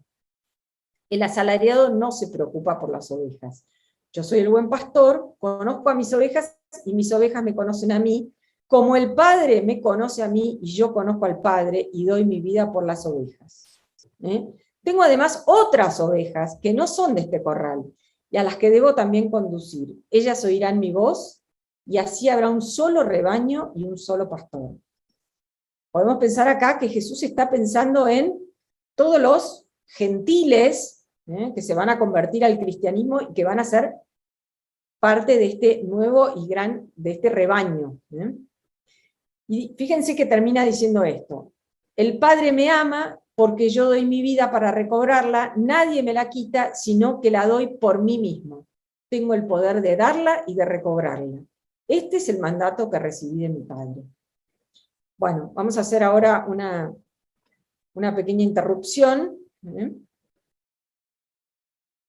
El asalariado no se preocupa por las ovejas. Yo soy el buen pastor, conozco a mis ovejas y mis ovejas me conocen a mí, como el Padre me conoce a mí y yo conozco al Padre y doy mi vida por las ovejas. Tengo además otras ovejas que no son de este corral y a las que debo también conducir. Ellas oirán mi voz y así habrá un solo rebaño y un solo pastor. Podemos pensar acá que Jesús está pensando en todos los gentiles que se van a convertir al cristianismo y que van a ser parte de este nuevo y de este rebaño. Y fíjense que termina diciendo esto: el Padre me ama porque yo doy mi vida para recobrarla, nadie me la quita, sino que la doy por mí mismo. Tengo el poder de darla y de recobrarla. Este es el mandato que recibí de mi Padre. Bueno, vamos a hacer ahora una pequeña interrupción,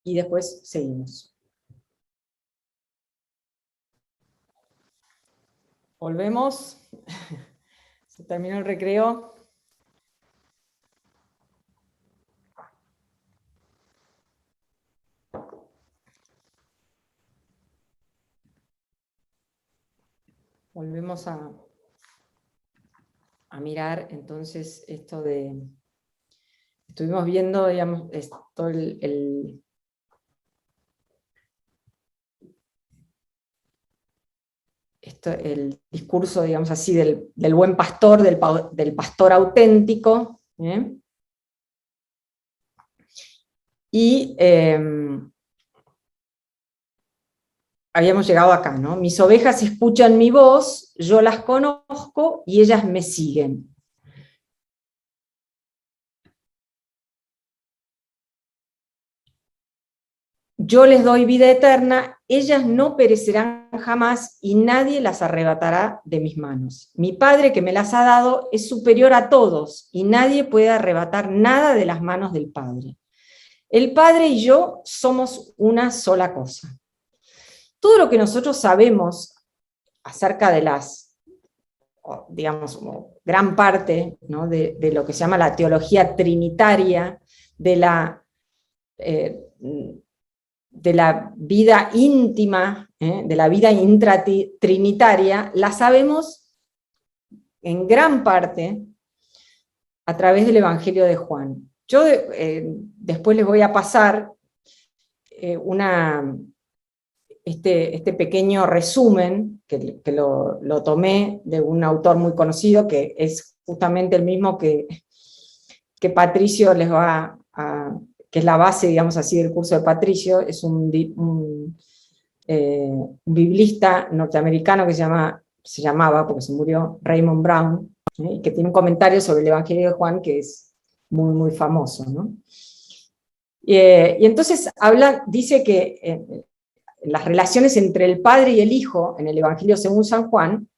y después seguimos. Volvemos. Se terminó el recreo. Volvemos a mirar entonces esto de... Estuvimos viendo, digamos, esto, el discurso, digamos así, del buen pastor, del pastor auténtico. Y habíamos llegado acá, ¿no? Mis ovejas escuchan mi voz, yo las conozco y ellas me siguen. Yo les doy vida eterna, ellas no perecerán jamás y nadie las arrebatará de mis manos. Mi Padre que me las ha dado es superior a todos y nadie puede arrebatar nada de las manos del Padre. El Padre y yo somos una sola cosa. Todo lo que nosotros sabemos acerca de digamos, gran parte, ¿no?, de lo que se llama la teología trinitaria, de la de la vida íntima, de la vida intratrinitaria, la sabemos en gran parte a través del Evangelio de Juan. Yo después les voy a pasar este pequeño resumen, que lo tomé de un autor muy conocido, que es justamente el mismo que Patricio les va a, que es la base, digamos así, del curso de Patricio. Es un biblista norteamericano que se llamaba, porque se murió, Raymond Brown, que tiene un comentario sobre el Evangelio de Juan que es muy, muy famoso, ¿no? Y entonces dice que las relaciones entre el Padre y el Hijo en el Evangelio según San Juan,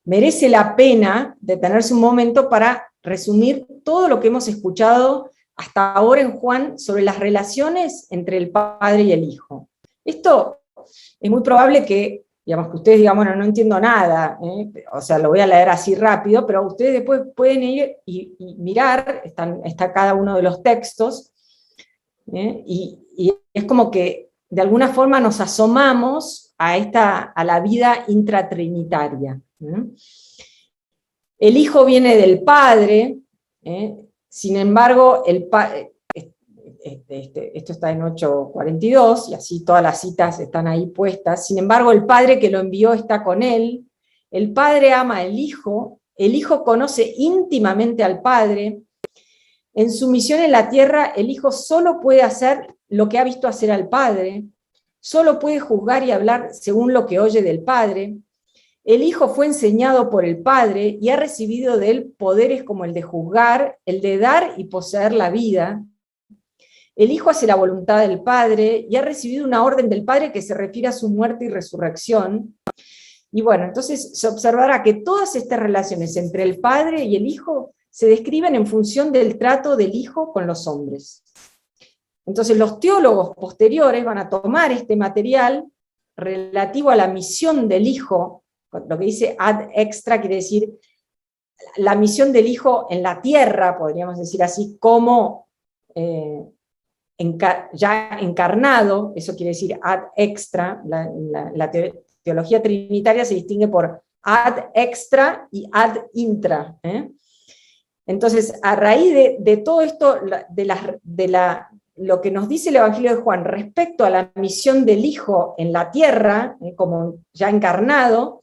merece la pena detenerse un momento para resumir todo lo que hemos escuchado hasta ahora en Juan sobre las relaciones entre el Padre y el Hijo. Esto es muy probable que, digamos, que ustedes digan, bueno, no entiendo nada, o sea, lo voy a leer así rápido, pero ustedes después pueden ir y mirar, está cada uno de los textos, y es como que de alguna forma nos asomamos a la vida intratrinitaria. El Hijo viene del Padre, sin embargo, esto está en 8:42, y así todas las citas están ahí puestas. Sin embargo, el Padre que lo envió está con él, el Padre ama al Hijo, el Hijo conoce íntimamente al Padre. En su misión en la tierra, el Hijo solo puede hacer lo que ha visto hacer al Padre, solo puede juzgar y hablar según lo que oye del Padre. El Hijo fue enseñado por el Padre y ha recibido de él poderes como el de juzgar, el de dar y poseer la vida. El Hijo hace la voluntad del Padre y ha recibido una orden del Padre que se refiere a su muerte y resurrección. Y bueno, entonces se observará que todas estas relaciones entre el Padre y el Hijo se describen en función del trato del Hijo con los hombres. Entonces los teólogos posteriores van a tomar este material relativo a la misión del Hijo. Lo que dice ad extra quiere decir la misión del Hijo en la tierra, podríamos decir así, como ya encarnado. Eso quiere decir ad extra. La teología trinitaria se distingue por ad extra y ad intra. Entonces, a raíz de todo esto, lo que nos dice el Evangelio de Juan respecto a la misión del Hijo en la tierra, como ya encarnado,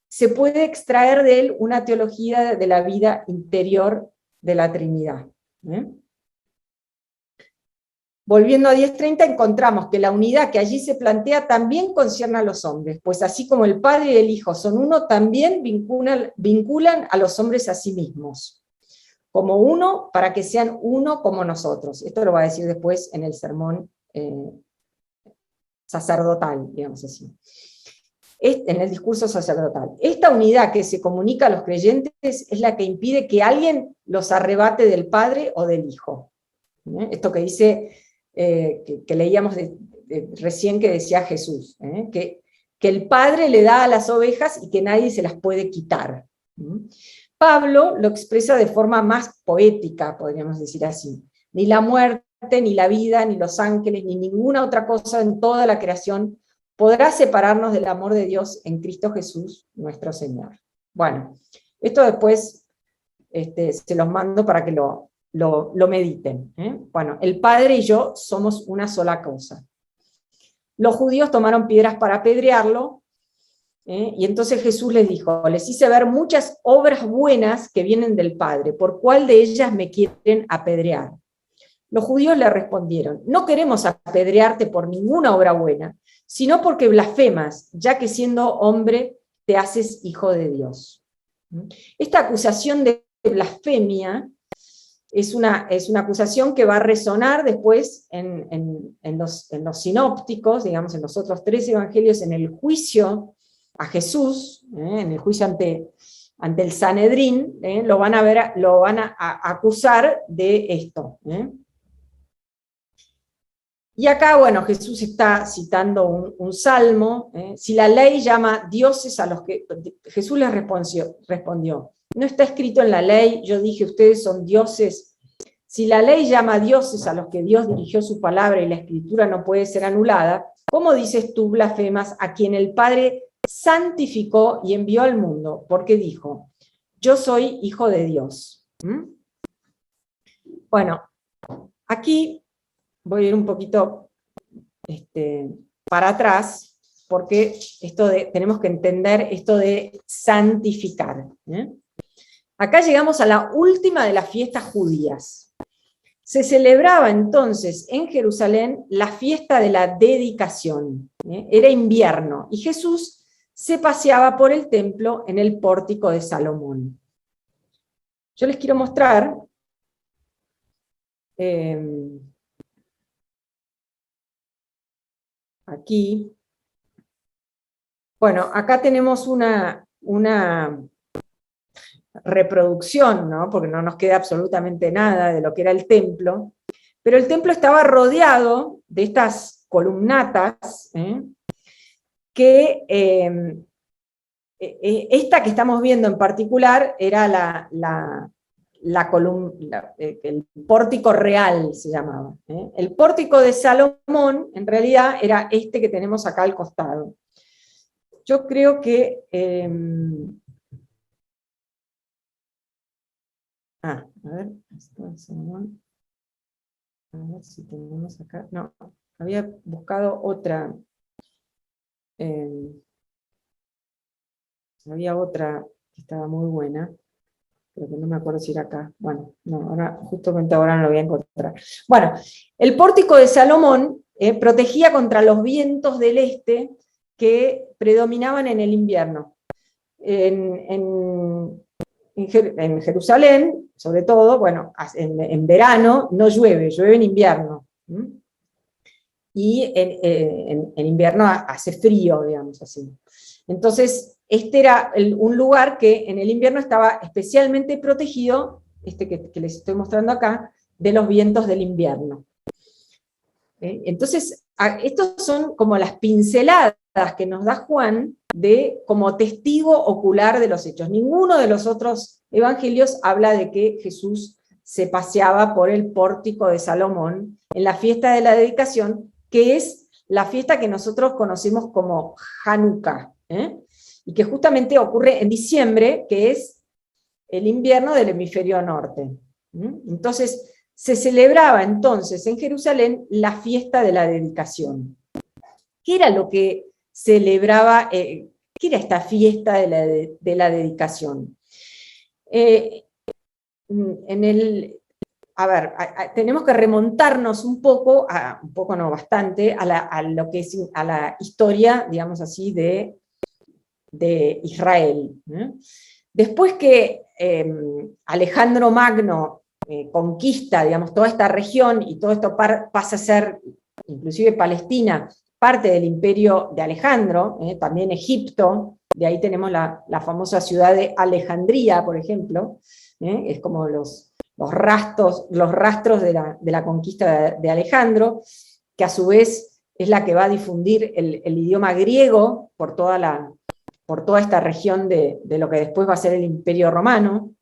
se puede extraer de él una teología de la vida interior de la Trinidad. Volviendo a 10:30, encontramos que la unidad que allí se plantea también concierne a los hombres, pues así como el Padre y el Hijo son uno, también vinculan a los hombres a sí mismos, como uno, para que sean uno como nosotros. Esto lo va a decir después en el sermón sacerdotal, digamos así. En el discurso sacerdotal. Esta unidad que se comunica a los creyentes es la que impide que alguien los arrebate del Padre o del Hijo. Esto que dice, que leíamos recién, que decía Jesús, que el Padre le da a las ovejas y que nadie se las puede quitar. Pablo lo expresa de forma más poética, podríamos decir así. Ni la muerte, ni la vida, ni los ángeles, ni ninguna otra cosa en toda la creación podrá separarnos del amor de Dios en Cristo Jesús, nuestro Señor. Bueno, esto después se los mando para que lo mediten. Bueno, el Padre y yo somos una sola cosa. Los judíos tomaron piedras para apedrearlo, y entonces Jesús les dijo, les hice ver muchas obras buenas que vienen del Padre, ¿por cuál de ellas me quieren apedrear? Los judíos le respondieron, no queremos apedrearte por ninguna obra buena, sino porque blasfemas, ya que siendo hombre te haces hijo de Dios. Esta acusación de blasfemia es una acusación que va a resonar después en los sinópticos, digamos, en los otros 3 evangelios, en el juicio a Jesús, en el juicio ante el Sanedrín, lo van a acusar de esto. Y acá, bueno, Jesús está citando un salmo. Si la ley llama dioses a los que... Jesús les respondió, no está escrito en la ley, yo dije, ustedes son dioses. Si la ley llama dioses a los que Dios dirigió su palabra y la escritura no puede ser anulada, ¿cómo dices tú, blasfemas, a quien el Padre santificó y envió al mundo? Porque dijo, yo soy hijo de Dios. Bueno, aquí voy a ir un poquito para atrás, porque tenemos que entender esto de santificar. Acá llegamos a la última de las fiestas judías. Se celebraba entonces en Jerusalén la fiesta de la dedicación. Era invierno, y Jesús se paseaba por el templo en el pórtico de Salomón. Yo les quiero mostrar aquí. Bueno, acá tenemos una reproducción, ¿no? Porque no nos queda absolutamente nada de lo que era el templo, pero el templo estaba rodeado de estas columnatas, que esta que estamos viendo en particular era el pórtico real, se llamaba. El pórtico de Salomón, en realidad, era este que tenemos acá al costado. Yo creo que... a ver, a ver si tenemos acá. No, había buscado otra. Había otra que estaba muy buena, pero que no me acuerdo si era acá. Bueno, no, justamente ahora no lo voy a encontrar. Bueno, el pórtico de Salomón protegía contra los vientos del este que predominaban en el invierno. En Jerusalén, sobre todo, bueno, en verano no llueve, llueve en invierno. Y en invierno hace frío, digamos así. Entonces, este era un lugar que en el invierno estaba especialmente protegido, que les estoy mostrando acá, de los vientos del invierno. Entonces, estos son como las pinceladas que nos da Juan como testigo ocular de los hechos. Ninguno de los otros evangelios habla de que Jesús se paseaba por el pórtico de Salomón en la fiesta de la dedicación, que es la fiesta que nosotros conocemos como Hanukkah, y que justamente ocurre en diciembre, que es el invierno del hemisferio norte. Entonces, se celebraba entonces en Jerusalén la fiesta de la dedicación. ¿Qué era lo que celebraba, qué era esta fiesta de la dedicación? Tenemos que remontarnos un poco, bastante, a lo que es a la historia, digamos así, de Israel. Después que Alejandro Magno conquista, digamos, toda esta región, y todo esto pasa a ser, inclusive Palestina, parte del imperio de Alejandro, también Egipto, de ahí tenemos la famosa ciudad de Alejandría, por ejemplo, es como los rastros de la conquista de Alejandro, que a su vez es la que va a difundir el idioma griego por toda esta región de lo que después va a ser el Imperio Romano,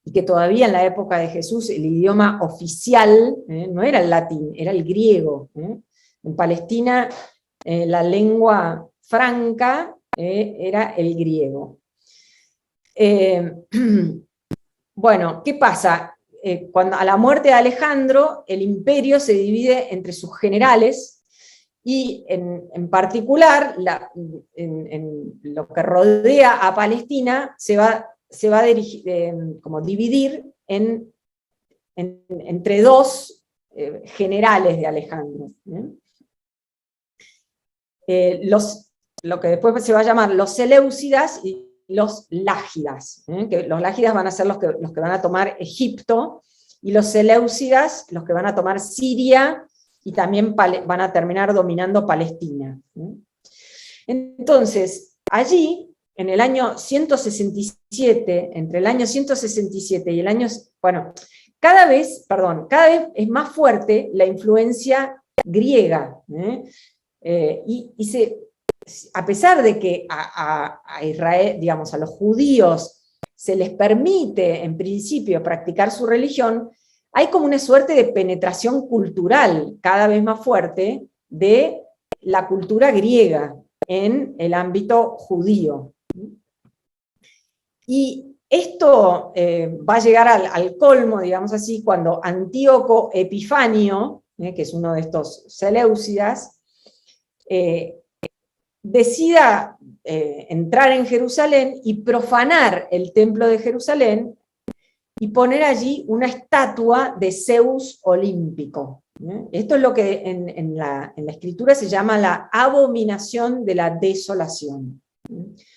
y que todavía en la época de Jesús el idioma oficial no era el latín, era el griego. En Palestina la lengua franca era el griego. Bueno, ¿qué pasa? Cuando a la muerte de Alejandro, el imperio se divide entre sus generales, y en particular, en lo que rodea a Palestina, se va a dividir entre dos generales de Alejandro. Lo que después se va a llamar los Seleucidas y los Lágidas, que los Lágidas van a ser los que van a tomar Egipto, y los Seleucidas los que van a tomar Siria, y también van a terminar dominando Palestina. Entonces, allí, en el año 167, entre el año 167 y el año... Bueno, cada vez es más fuerte la influencia griega, a pesar de que a Israel, digamos, a los judíos se les permite, en principio, practicar su religión, hay como una suerte de penetración cultural cada vez más fuerte de la cultura griega en el ámbito judío. Y esto va a llegar al colmo, digamos así, cuando Antíoco Epifanio, que es uno de estos seleucidas, decida entrar en Jerusalén y profanar el templo de Jerusalén y poner allí una estatua de Zeus olímpico. Esto es lo que en la escritura se llama la abominación de la desolación.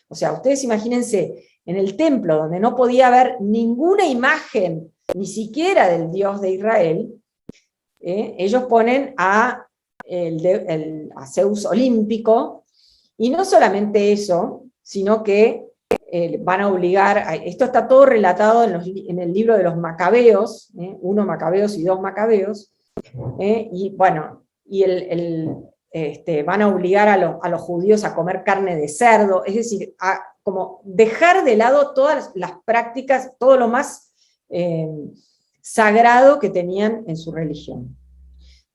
O sea, ustedes imagínense, en el templo donde no podía haber ninguna imagen, ni siquiera del Dios de Israel, ellos ponen a Zeus olímpico, y no solamente eso, sino que van a obligar, esto está todo relatado en el libro de los Macabeos, 1 Macabeos y 2 Macabeos, y bueno, y van a obligar a los judíos a comer carne de cerdo, es decir, a como dejar de lado todas las prácticas, todo lo más sagrado que tenían en su religión.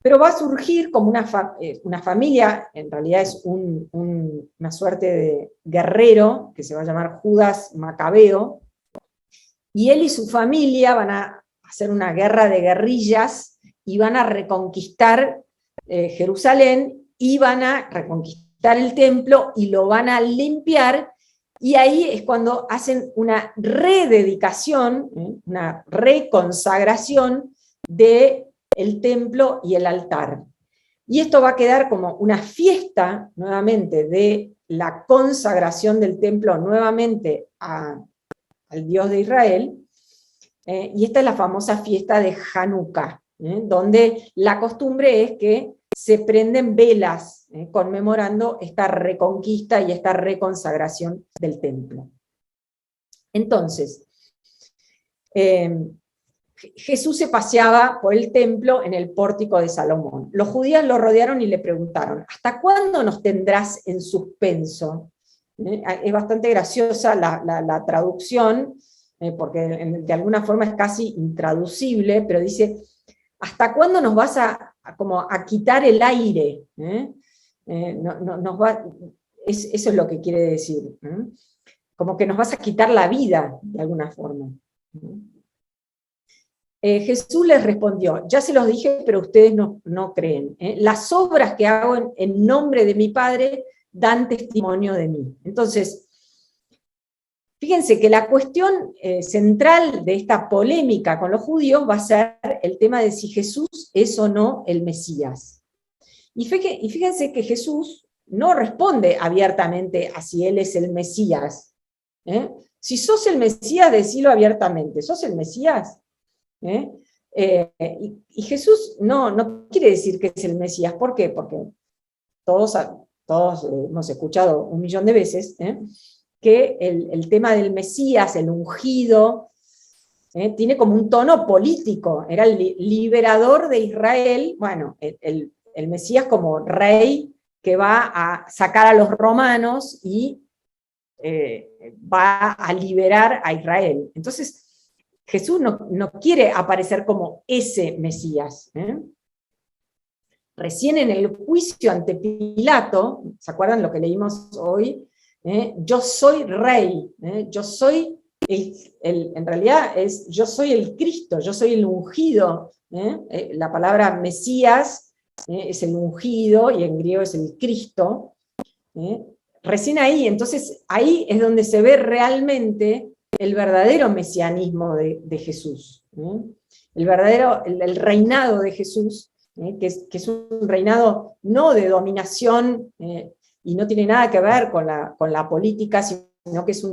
Pero va a surgir como una familia, en realidad es una suerte de guerrero, que se va a llamar Judas Macabeo, y él y su familia van a hacer una guerra de guerrillas, y van a reconquistar Jerusalén, y van a reconquistar el templo, y lo van a limpiar, y ahí es cuando hacen una rededicación, una reconsagración de el templo y el altar. Y esto va a quedar como una fiesta, nuevamente, de la consagración del templo nuevamente al Dios de Israel, y esta es la famosa fiesta de Hanukkah, donde la costumbre es que se prenden velas conmemorando esta reconquista y esta reconsagración del templo. Entonces, Jesús se paseaba por el templo en el pórtico de Salomón. Los judíos lo rodearon y le preguntaron, ¿hasta cuándo nos tendrás en suspenso? Es bastante graciosa la traducción, porque de alguna forma es casi intraducible, pero dice, ¿hasta cuándo nos vas a quitar el aire? Eso es lo que quiere decir. Como que nos vas a quitar la vida, de alguna forma. Jesús les respondió, ya se los dije, pero ustedes no creen. Las obras que hago en nombre de mi Padre dan testimonio de mí. Entonces, fíjense que la cuestión central de esta polémica con los judíos va a ser el tema de si Jesús es o no el Mesías. Y fíjense que Jesús no responde abiertamente a si él es el Mesías. Si sos el Mesías, decilo abiertamente, ¿sos el Mesías? Y Jesús no quiere decir que es el Mesías. ¿Por qué? Porque todos hemos escuchado 1.000.000 de veces que el tema del Mesías, el ungido, tiene como un tono político. Era el liberador de Israel, bueno, el Mesías como rey que va a sacar a los romanos y va a liberar a Israel. Entonces, Jesús no quiere aparecer como ese Mesías. Recién en el juicio ante Pilato, ¿se acuerdan lo que leímos hoy? Yo soy rey, yo soy, en realidad yo soy el Cristo, yo soy el ungido. La palabra Mesías es el ungido, y en griego es el Cristo. Recién ahí, entonces ahí es donde se ve realmente el verdadero mesianismo de Jesús, el reinado de Jesús, que es un reinado no de dominación, y no tiene nada que ver con la política, sino que es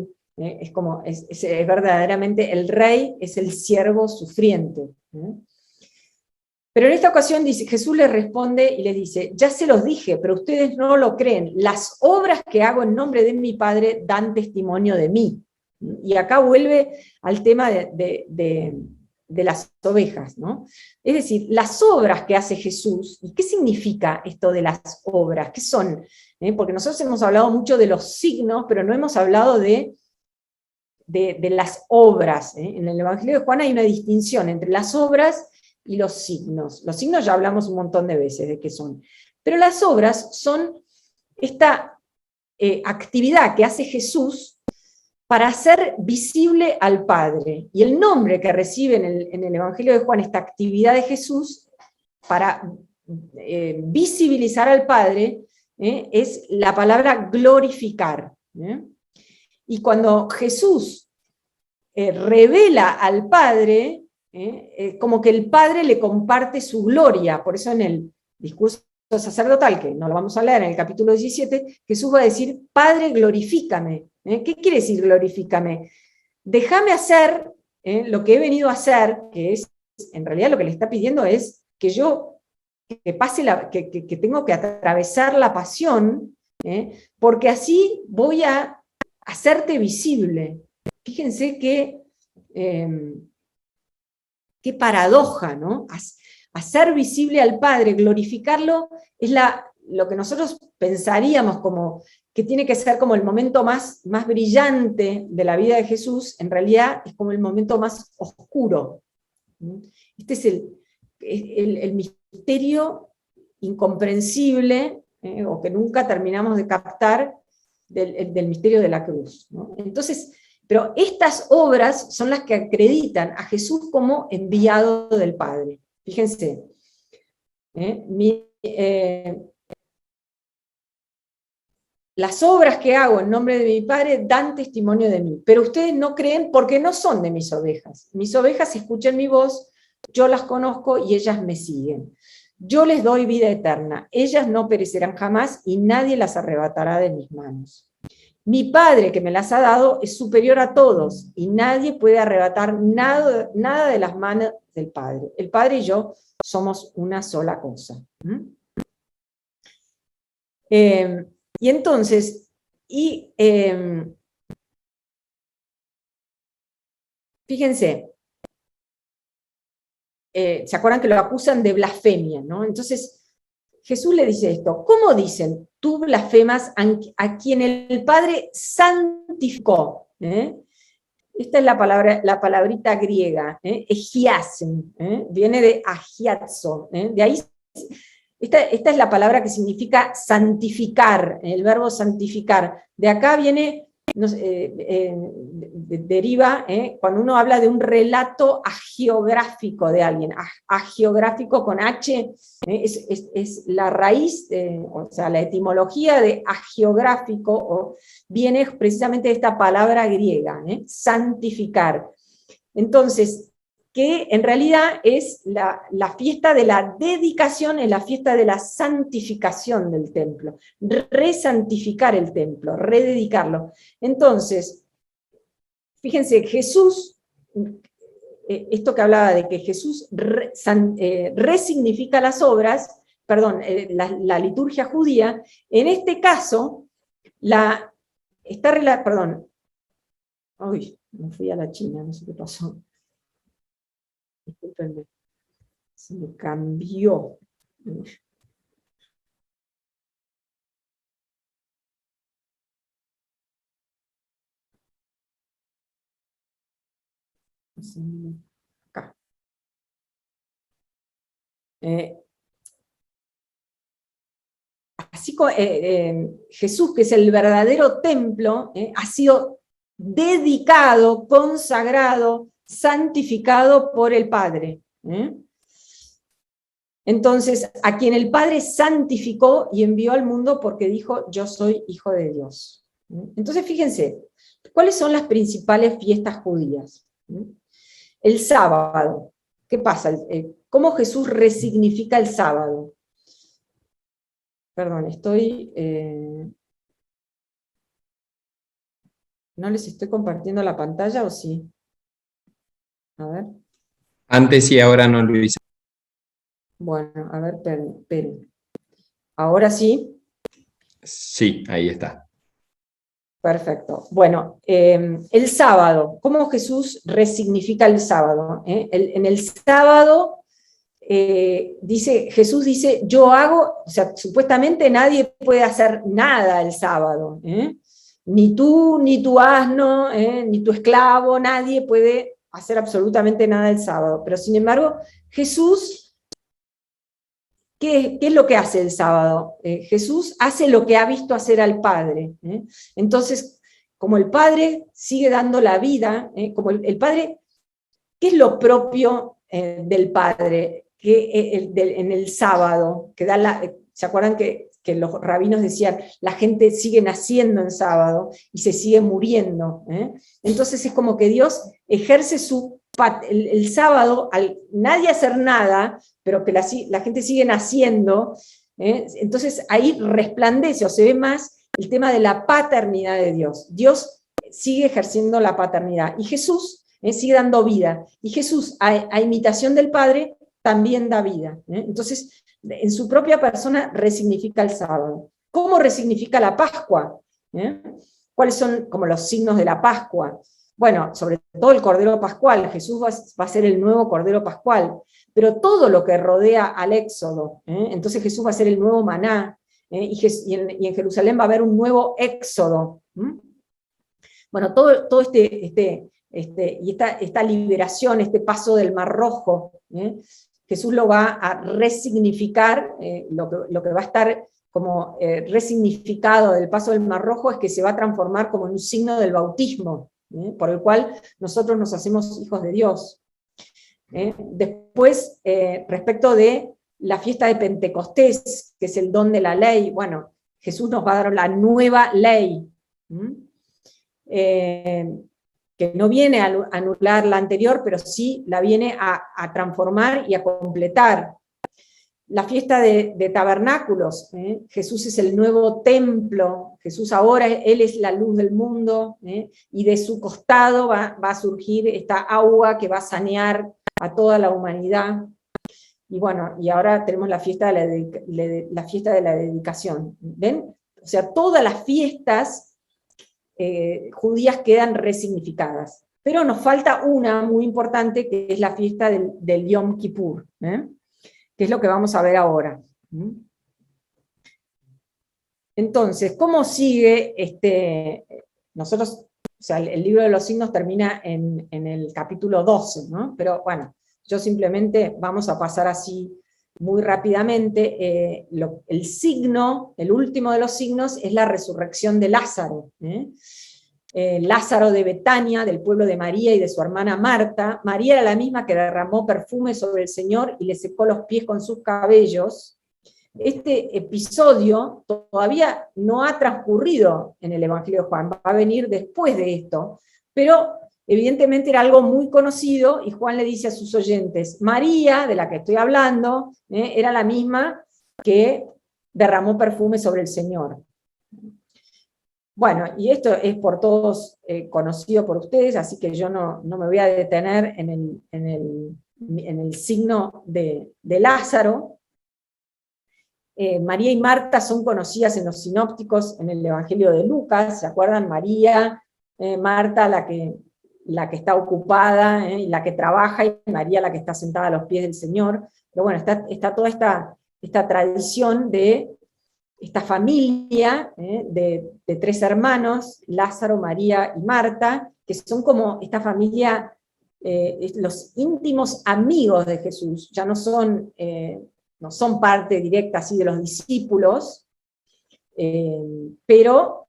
verdaderamente el rey, es el siervo sufriente. Pero en esta ocasión Jesús les responde y les dice, ya se los dije, pero ustedes no lo creen, las obras que hago en nombre de mi Padre dan testimonio de mí. Y acá vuelve al tema de las ovejas, ¿no? Es decir, las obras que hace Jesús, ¿y qué significa esto de las obras? ¿Qué son? Porque nosotros hemos hablado mucho de los signos, pero no hemos hablado de las obras. En el Evangelio de Juan hay una distinción entre las obras y los signos. Los signos ya hablamos un montón de veces de qué son. Pero las obras son esta actividad que hace Jesús para hacer visible al Padre. Y el nombre que recibe en el Evangelio de Juan, esta actividad de Jesús para visibilizar al Padre, es la palabra glorificar. Y cuando Jesús revela al Padre, como que el Padre le comparte su gloria. Por eso en el discurso sacerdotal, que no lo vamos a leer en el capítulo 17, Jesús va a decir, Padre, glorifícame. ¿Qué quiere decir glorifícame? Déjame hacer lo que he venido a hacer, que es, en realidad lo que le está pidiendo es que yo que tengo que atravesar la pasión, porque así voy a hacerte visible. Fíjense qué paradoja, ¿no? Hacer visible al Padre, glorificarlo, es lo que nosotros pensaríamos como que tiene que ser como el momento más brillante de la vida de Jesús, en realidad es como el momento más oscuro. Este es el misterio incomprensible, o que nunca terminamos de captar del misterio de la cruz, ¿no? Entonces, pero estas obras son las que acreditan a Jesús como enviado del Padre. Fíjense, las obras que hago en nombre de mi Padre dan testimonio de mí, pero ustedes no creen porque no son de mis ovejas. Mis ovejas escuchan mi voz, yo las conozco y ellas me siguen. Yo les doy vida eterna, ellas no perecerán jamás y nadie las arrebatará de mis manos. Mi Padre que me las ha dado es superior a todos y nadie puede arrebatar nada de las manos del Padre. El Padre y yo somos una sola cosa. Y entonces, fíjense, ¿se acuerdan que lo acusan de blasfemia, ¿no? Entonces, Jesús le dice esto, ¿cómo dicen? Tú blasfemas a quien el Padre santificó. Esta es la palabrita griega, egiasen, viene de agiazo, de ahí, esta es la palabra que significa santificar, el verbo santificar. De acá viene, deriva, cuando uno habla de un relato agiográfico de alguien, agiográfico con H, es la raíz, o sea, la etimología de agiográfico viene precisamente de esta palabra griega, santificar. Entonces, que en realidad es la fiesta de la dedicación, es la fiesta de la santificación del templo, resantificar el templo, rededicarlo. Entonces, fíjense, Jesús, esto que hablaba de que Jesús resignifica las obras, perdón, la liturgia judía, en este caso, perdón, uy, me fui a la China, no sé qué pasó. Discúlpenme, se me cambió. Acá. Así como Jesús, que es el verdadero templo, ha sido dedicado, consagrado, santificado por el Padre. Entonces, a quien el Padre santificó y envió al mundo porque dijo, yo soy hijo de Dios. Entonces, fíjense, ¿cuáles son las principales fiestas judías? El sábado. ¿Qué pasa? ¿Cómo Jesús resignifica el sábado? Perdón, ¿no les estoy compartiendo la pantalla o sí? A ver. Antes y ahora no, Luisa. Bueno, a ver, esperen. ¿Ahora sí? Sí, ahí está. Perfecto. Bueno, el sábado. ¿Cómo Jesús resignifica el sábado? En el sábado, Jesús dice, yo hago, o sea, supuestamente nadie puede hacer nada el sábado. Ni tú, ni tu asno, ni tu esclavo, nadie puede hacer absolutamente nada el sábado, pero sin embargo, Jesús, ¿qué es lo que hace el sábado? Jesús hace lo que ha visto hacer al Padre. Entonces, como el Padre sigue dando la vida, como el Padre, ¿qué es lo propio del Padre? En el sábado, ¿se acuerdan que los rabinos decían, la gente sigue naciendo en sábado y se sigue muriendo? Entonces es como que Dios ejerce el sábado al nadie hacer nada, pero que la gente sigue naciendo, entonces ahí resplandece o se ve más el tema de la paternidad de Dios. Dios sigue ejerciendo la paternidad y Jesús sigue dando vida. Y Jesús, a imitación del Padre, también da vida. Entonces, en su propia persona resignifica el sábado. ¿Cómo resignifica la Pascua? ¿Cuáles son como los signos de la Pascua? Bueno, sobre todo el Cordero Pascual. Jesús va a ser el nuevo Cordero Pascual. Pero todo lo que rodea al Éxodo. Entonces Jesús va a ser el nuevo maná. Y en Jerusalén va a haber un nuevo Éxodo. Bueno, todo esta liberación, este paso del Mar Rojo, Jesús lo va a resignificar, lo que va a estar como resignificado del paso del Mar Rojo es que se va a transformar como en un signo del bautismo, por el cual nosotros nos hacemos hijos de Dios. Después, respecto de la fiesta de Pentecostés, que es el don de la ley, bueno, Jesús nos va a dar la nueva ley, que no viene a anular la anterior, pero sí la viene a transformar y a completar. La fiesta de tabernáculos, Jesús es el nuevo templo, Jesús ahora, Él es la luz del mundo, y de su costado va a surgir esta agua que va a sanear a toda la humanidad. Y bueno, y ahora tenemos la fiesta la fiesta de la dedicación, ¿ven? O sea, todas las fiestas judías quedan resignificadas. Pero nos falta una muy importante, que es la fiesta del Yom Kippur, que es lo que vamos a ver ahora. Entonces, ¿cómo sigue nosotros? O sea, el libro de los signos termina en el capítulo 12, ¿no? Pero bueno, yo simplemente vamos a pasar así muy rápidamente. El signo, el último de los signos, es la resurrección de Lázaro. Lázaro de Betania, del pueblo de María y de su hermana Marta. María era la misma que derramó perfume sobre el Señor y le secó los pies con sus cabellos. Este episodio todavía no ha transcurrido en el Evangelio de Juan, va a venir después de esto, pero evidentemente era algo muy conocido, y Juan le dice a sus oyentes, María, de la que estoy hablando, era la misma que derramó perfume sobre el Señor. Bueno, y esto es por todos conocido por ustedes, así que yo no me voy a detener en el signo de Lázaro. María y Marta son conocidas en los sinópticos, en el Evangelio de Lucas, ¿se acuerdan? María, Marta la que está ocupada, y la que trabaja, y María la que está sentada a los pies del Señor. Pero bueno, está toda esta tradición de esta familia de 3 hermanos, Lázaro, María y Marta, que son como esta familia, los íntimos amigos de Jesús, ya no son parte directa así de los discípulos, pero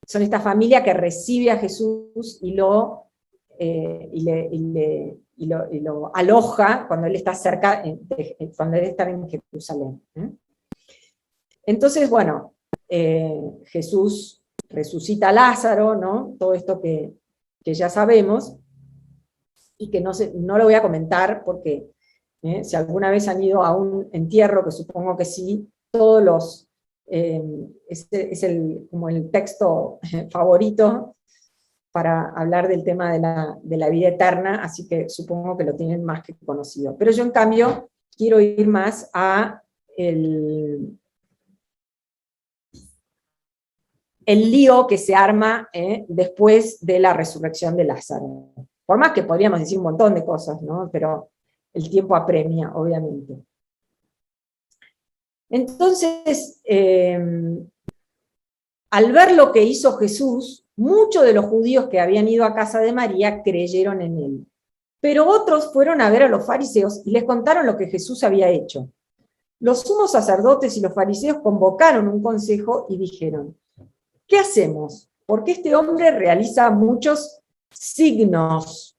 son esta familia que recibe a Jesús y lo aloja cuando él está cerca, cuando él está en Jerusalén. Entonces, bueno, Jesús resucita a Lázaro, ¿no? Todo esto que ya sabemos, y que no lo voy a comentar porque si alguna vez han ido a un entierro, que supongo que sí, todos los, es como el texto favorito para hablar del tema de la vida eterna, así que supongo que lo tienen más que conocido. Pero yo, en cambio, quiero ir más a el lío que se arma después de la resurrección de Lázaro. Por más que podríamos decir un montón de cosas, ¿no? Pero el tiempo apremia, obviamente. Entonces, al ver lo que hizo Jesús, Muchos de los judíos que habían ido a casa de María creyeron en él. Pero otros fueron a ver a los fariseos y les contaron lo que Jesús había hecho. Los sumos sacerdotes y los fariseos convocaron un consejo y dijeron: ¿qué hacemos? Porque este hombre realiza muchos signos.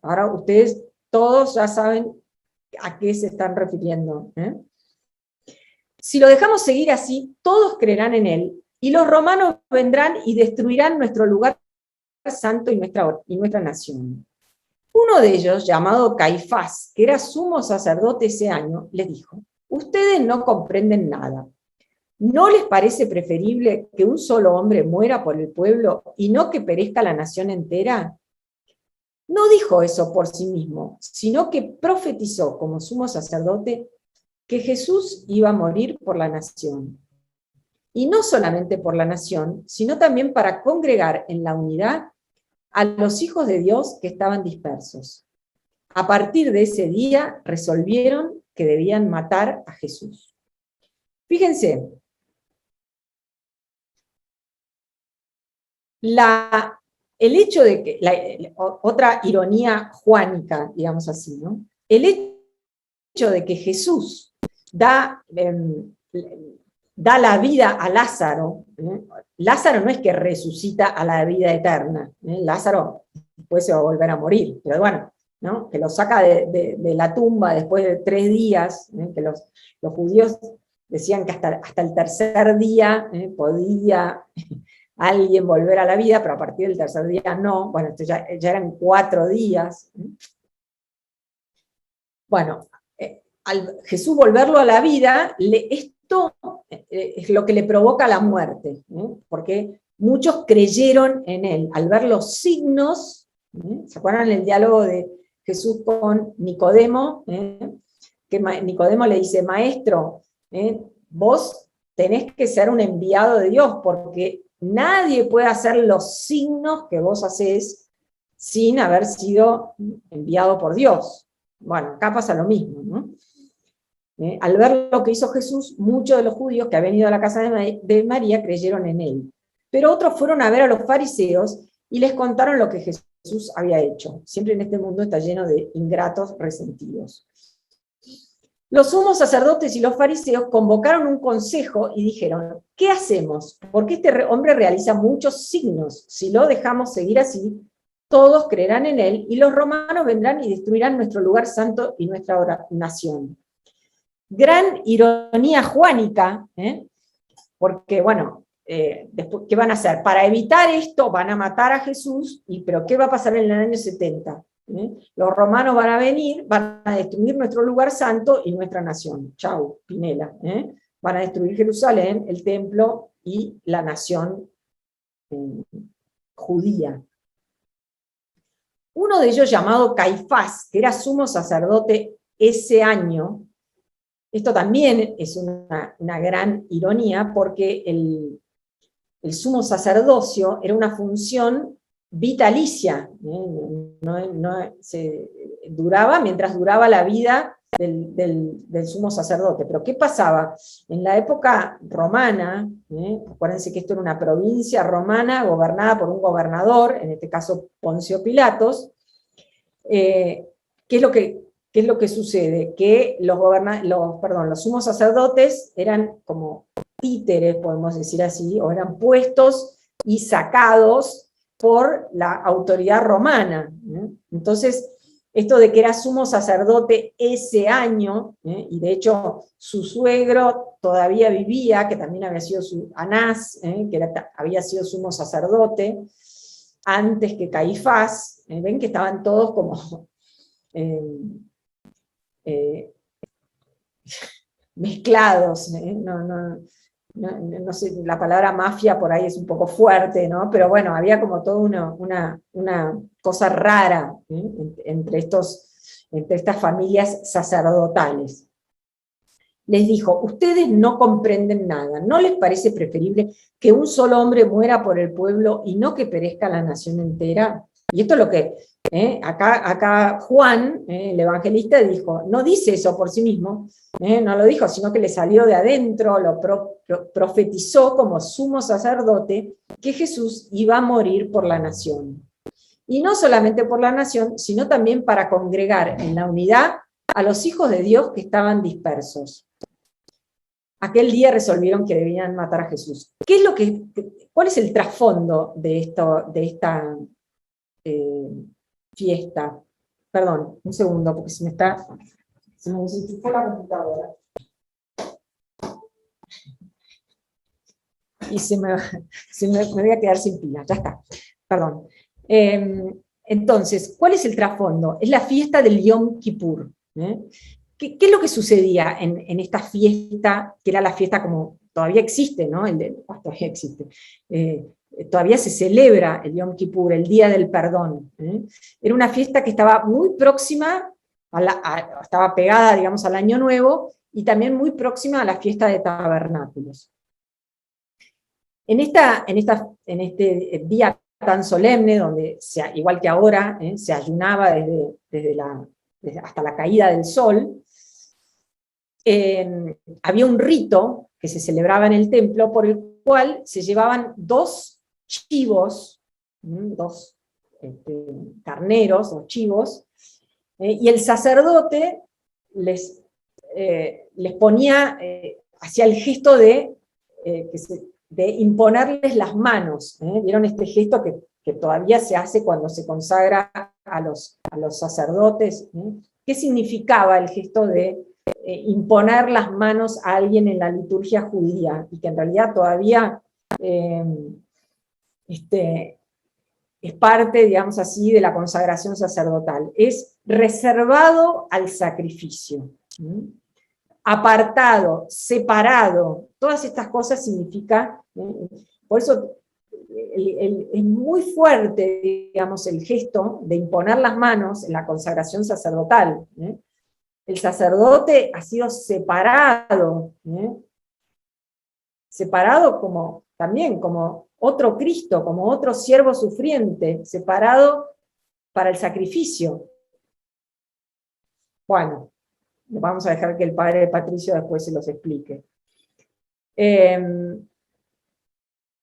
Ahora ustedes todos ya saben a qué se están refiriendo, ¿eh? Si lo dejamos seguir así, todos creerán en él, y los romanos vendrán y destruirán nuestro lugar santo y nuestra nación. Uno de ellos, llamado Caifás, que era sumo sacerdote ese año, les dijo: ustedes no comprenden nada. ¿No les parece preferible que un solo hombre muera por el pueblo y no que perezca la nación entera? No dijo eso por sí mismo, sino que profetizó como sumo sacerdote que Jesús iba a morir por la nación. Y no solamente por la nación, sino también para congregar en la unidad a los hijos de Dios que estaban dispersos. A partir de ese día resolvieron que debían matar a Jesús. Fíjense, el hecho de que, otra ironía juánica, digamos así, ¿no? El hecho de que Jesús da la vida a Lázaro, ¿eh? Lázaro no es que resucita a la vida eterna, ¿eh? Lázaro después se va a volver a morir, pero bueno, ¿no? Que lo saca de la tumba después de 3 días, ¿eh? Que los judíos decían que hasta el tercer día podía alguien volver a la vida, pero a partir del tercer día no. Bueno, esto ya eran 4 días. Bueno, al Jesús volverlo a la vida, esto es lo que le provoca la muerte, porque muchos creyeron en él, al ver los signos. ¿Se acuerdan el diálogo de Jesús con Nicodemo? Que Nicodemo le dice: maestro, vos tenés que ser un enviado de Dios, porque nadie puede hacer los signos que vos hacés sin haber sido enviado por Dios. Bueno, acá pasa lo mismo, ¿no? Al ver lo que hizo Jesús, muchos de los judíos que habían ido a la casa de María creyeron en él. Pero otros fueron a ver a los fariseos y les contaron lo que Jesús había hecho. Siempre en este mundo está lleno de ingratos resentidos. Los sumos sacerdotes y los fariseos convocaron un consejo y dijeron: ¿qué hacemos? Porque este hombre realiza muchos signos. Si lo dejamos seguir así, todos creerán en él y los romanos vendrán y destruirán nuestro lugar santo y nuestra nación. Gran ironía juánica, porque bueno, después, ¿qué van a hacer? Para evitar esto van a matar a Jesús, pero ¿qué va a pasar en el año 70? Los romanos van a venir, van a destruir nuestro lugar santo y nuestra nación. Chau, Pinela. Van a destruir Jerusalén, el templo y la nación judía. Uno de ellos, llamado Caifás, que era sumo sacerdote ese año, esto también es una gran ironía, porque el sumo sacerdocio era una función vitalicia, duraba mientras duraba la vida del sumo sacerdote. Pero ¿qué pasaba? En la época romana, acuérdense que esto era una provincia romana gobernada por un gobernador, en este caso Poncio Pilatos. ¿Qué es lo que sucede? Que los sumos sacerdotes eran como títeres, podemos decir así, o eran puestos y sacados por la autoridad romana. Entonces, esto de que era sumo sacerdote ese año, y de hecho su suegro todavía vivía, que también había sido Anás, que había sido sumo sacerdote, antes que Caifás, ven que estaban todos como mezclados, no sé, la palabra mafia por ahí es un poco fuerte, ¿no? Pero bueno, había como toda una cosa rara entre estas familias sacerdotales. Les dijo: ustedes no comprenden nada, ¿no les parece preferible que un solo hombre muera por el pueblo y no que perezca la nación entera? Y esto es lo que Acá Juan, el evangelista, dijo, no dice eso por sí mismo, no lo dijo, sino que le salió de adentro, profetizó como sumo sacerdote que Jesús iba a morir por la nación. Y no solamente por la nación, sino también para congregar en la unidad a los hijos de Dios que estaban dispersos. Aquel día resolvieron que debían matar a Jesús. ¿Cuál es el trasfondo de esta fiesta? Perdón, un segundo, porque se me desenchufó la computadora. Y me voy a quedar sin pila, ya está, perdón. Entonces, ¿cuál es el trasfondo? Es la fiesta del Yom Kippur. ¿Qué es lo que sucedía en esta fiesta, que era la fiesta como todavía existe, ¿no? Todavía existe. Todavía se celebra el Yom Kippur, el Día del Perdón. Era una fiesta que estaba muy próxima, estaba pegada, digamos, al Año Nuevo, y también muy próxima a la fiesta de Tabernáculos. En este día tan solemne, donde igual que ahora, se ayunaba hasta la caída del sol, había un rito que se celebraba en el templo por el cual se llevaban dos chivos, dos carneros o chivos, y el sacerdote les ponía, hacía el gesto de imponerles las manos. ¿Vieron este gesto que todavía se hace cuando se consagra a los sacerdotes? ¿Qué significaba el gesto de imponer las manos a alguien en la liturgia judía? Y que en realidad todavía es parte, digamos así, de la consagración sacerdotal. Es reservado al sacrificio. Apartado, separado, todas estas cosas significa, por eso es muy fuerte, digamos, el gesto de imponer las manos en la consagración sacerdotal. El sacerdote ha sido separado, separado también como otro Cristo, como otro siervo sufriente, separado para el sacrificio. Bueno, vamos a dejar que el padre Patricio después se los explique.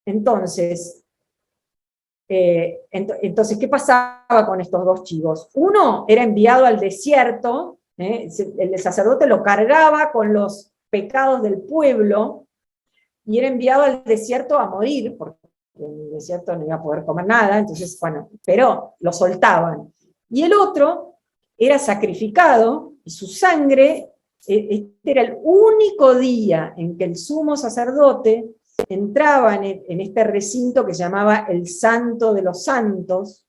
Entonces, ¿qué pasaba con estos dos chivos? Uno era enviado al desierto, el sacerdote lo cargaba con los pecados del pueblo, y era enviado al desierto a morir, porque en el desierto no iba a poder comer nada, entonces, bueno, pero lo soltaban. Y el otro era sacrificado, y su sangre, este era el único día en que el sumo sacerdote entraba en este recinto que se llamaba el Santo de los Santos.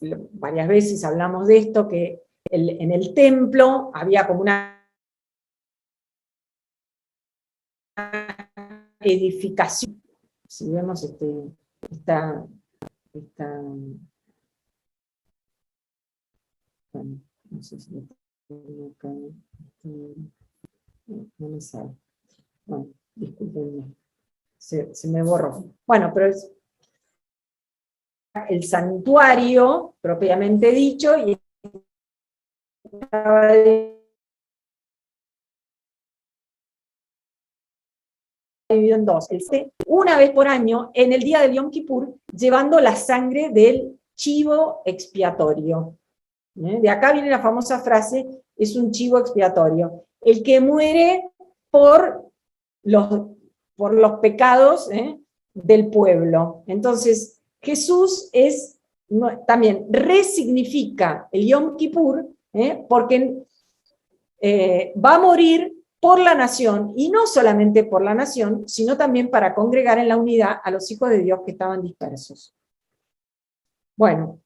Varias veces hablamos de esto, que en el templo había como una edificación. Si vemos esta bueno, no sé si lo tengo acá, no me sale. Bueno, disculpenme, se me borró. Bueno, pero es el propiamente dicho, y estaba dividido en dos. Una vez por año, en el día del Yom Kippur, llevando la sangre del chivo expiatorio. De acá viene la famosa frase, es un chivo expiatorio. El que muere por los pecados del pueblo. Entonces, Jesús también resignifica el Yom Kippur, porque va a morir por la nación, y no solamente por la nación, sino también para congregar en la unidad a los hijos de Dios que estaban dispersos. Bueno,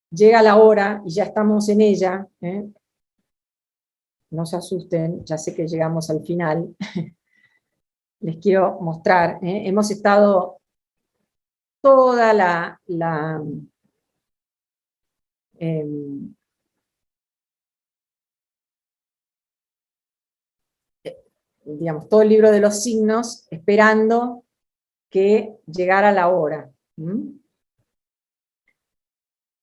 llega la hora y ya estamos en ella. No se asusten, ya sé que llegamos al final. Les quiero mostrar. Hemos estado toda digamos, todo el libro de los signos, esperando que llegara la hora.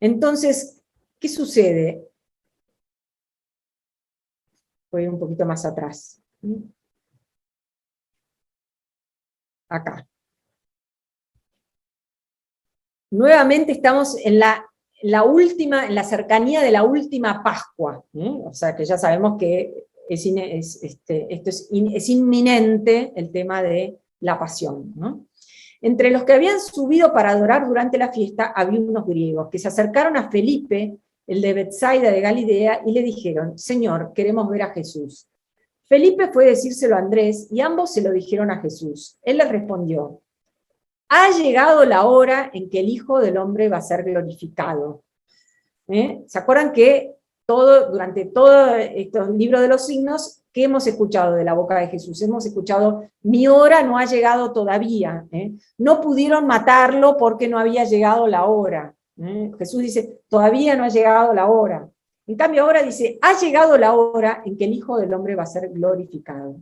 Entonces, ¿qué sucede? Voy un poquito más atrás. Acá. Nuevamente estamos en la cercanía de la última Pascua. O sea que ya sabemos que es inminente el tema de la pasión, ¿no? Entre los que habían subido para adorar durante la fiesta había unos griegos que se acercaron a Felipe, el de Betsaida de Galilea, y le dijeron: Señor, queremos ver a Jesús. Felipe fue a decírselo a Andrés, y ambos se lo dijeron a Jesús. Él les respondió: ha llegado la hora en que el Hijo del Hombre va a ser glorificado. ¿Se acuerdan que durante todo estos libros de los signos, ¿qué hemos escuchado de la boca de Jesús? Hemos escuchado: mi hora no ha llegado todavía. No pudieron matarlo porque no había llegado la hora. Jesús dice: todavía no ha llegado la hora. En cambio ahora dice: ha llegado la hora en que el Hijo del Hombre va a ser glorificado.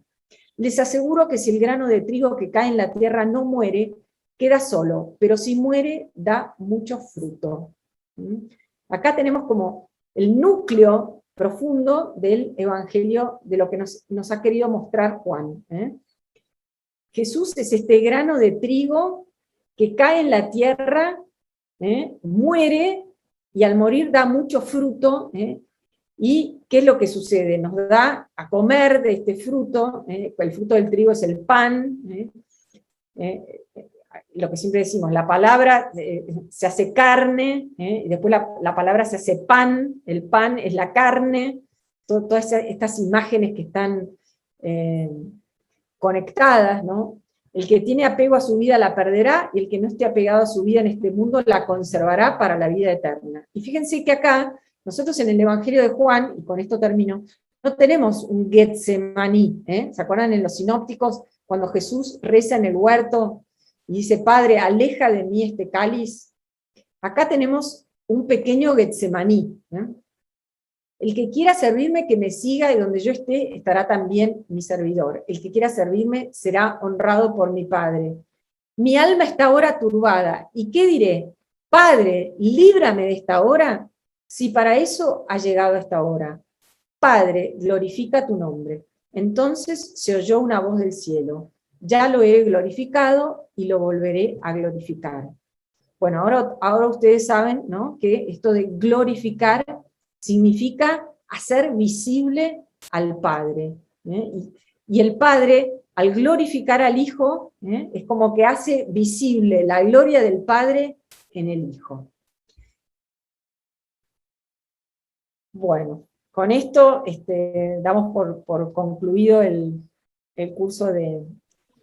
Les aseguro que si el grano de trigo que cae en la tierra no muere, queda solo, pero si muere, da mucho fruto. Acá tenemos como el núcleo profundo del Evangelio, de lo que nos ha querido mostrar Juan. Jesús es este grano de trigo que cae en la tierra, muere, y al morir da mucho fruto. ¿Y qué es lo que sucede? Nos da a comer de este fruto. El fruto del trigo es el pan. Lo que siempre decimos, la palabra se hace carne, y después la palabra se hace pan, el pan es la carne, todas estas imágenes que están conectadas, ¿no? El que tiene apego a su vida la perderá, y el que no esté apegado a su vida en este mundo la conservará para la vida eterna. Y fíjense que acá, nosotros en el Evangelio de Juan, y con esto termino, no tenemos un Getsemaní. ¿Se acuerdan en los sinópticos, cuando Jesús reza en el huerto, y dice: Padre, aleja de mí este cáliz? Acá tenemos un pequeño Getsemaní. El que quiera servirme, que me siga, y donde yo esté, estará también mi servidor. El que quiera servirme será honrado por mi Padre. Mi alma está ahora turbada, ¿y qué diré? Padre, líbrame de esta hora, si para eso ha llegado esta hora. Padre, glorifica tu nombre. Entonces se oyó una voz del cielo: ya lo he glorificado y lo volveré a glorificar. Bueno, ahora ustedes saben, ¿no?, que esto de glorificar significa hacer visible al Padre. Y el Padre, al glorificar al Hijo, es como que hace visible la gloria del Padre en el Hijo. Bueno, con esto damos por concluido el curso del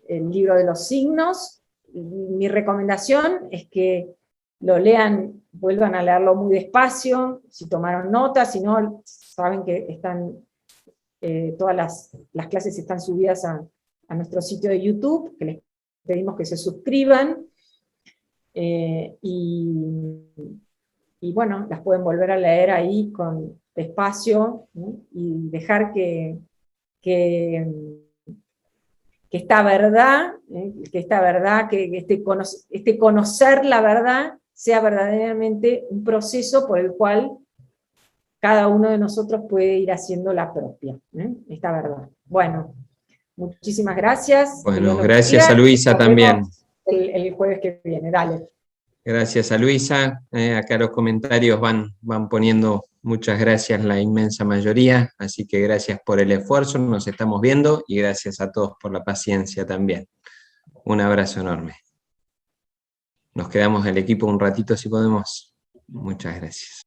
libro de los signos. Mi recomendación es que lo lean, vuelvan a leerlo muy despacio, si tomaron notas, si no, saben que están, todas las clases están subidas a nuestro sitio de YouTube, que les pedimos que se suscriban, y bueno, las pueden volver a leer ahí despacio, y dejar que esta verdad, que este conocer la verdad sea verdaderamente un proceso por el cual cada uno de nosotros puede ir haciendo la propia, esta verdad. Bueno, muchísimas gracias. Bueno, gracias a Luisa también. El jueves que viene, dale. Gracias a Luisa. Acá los comentarios van poniendo muchas gracias, la inmensa mayoría, así que gracias por el esfuerzo, nos estamos viendo, y gracias a todos por la paciencia también. Un abrazo enorme. Nos quedamos el equipo un ratito si podemos. Muchas gracias.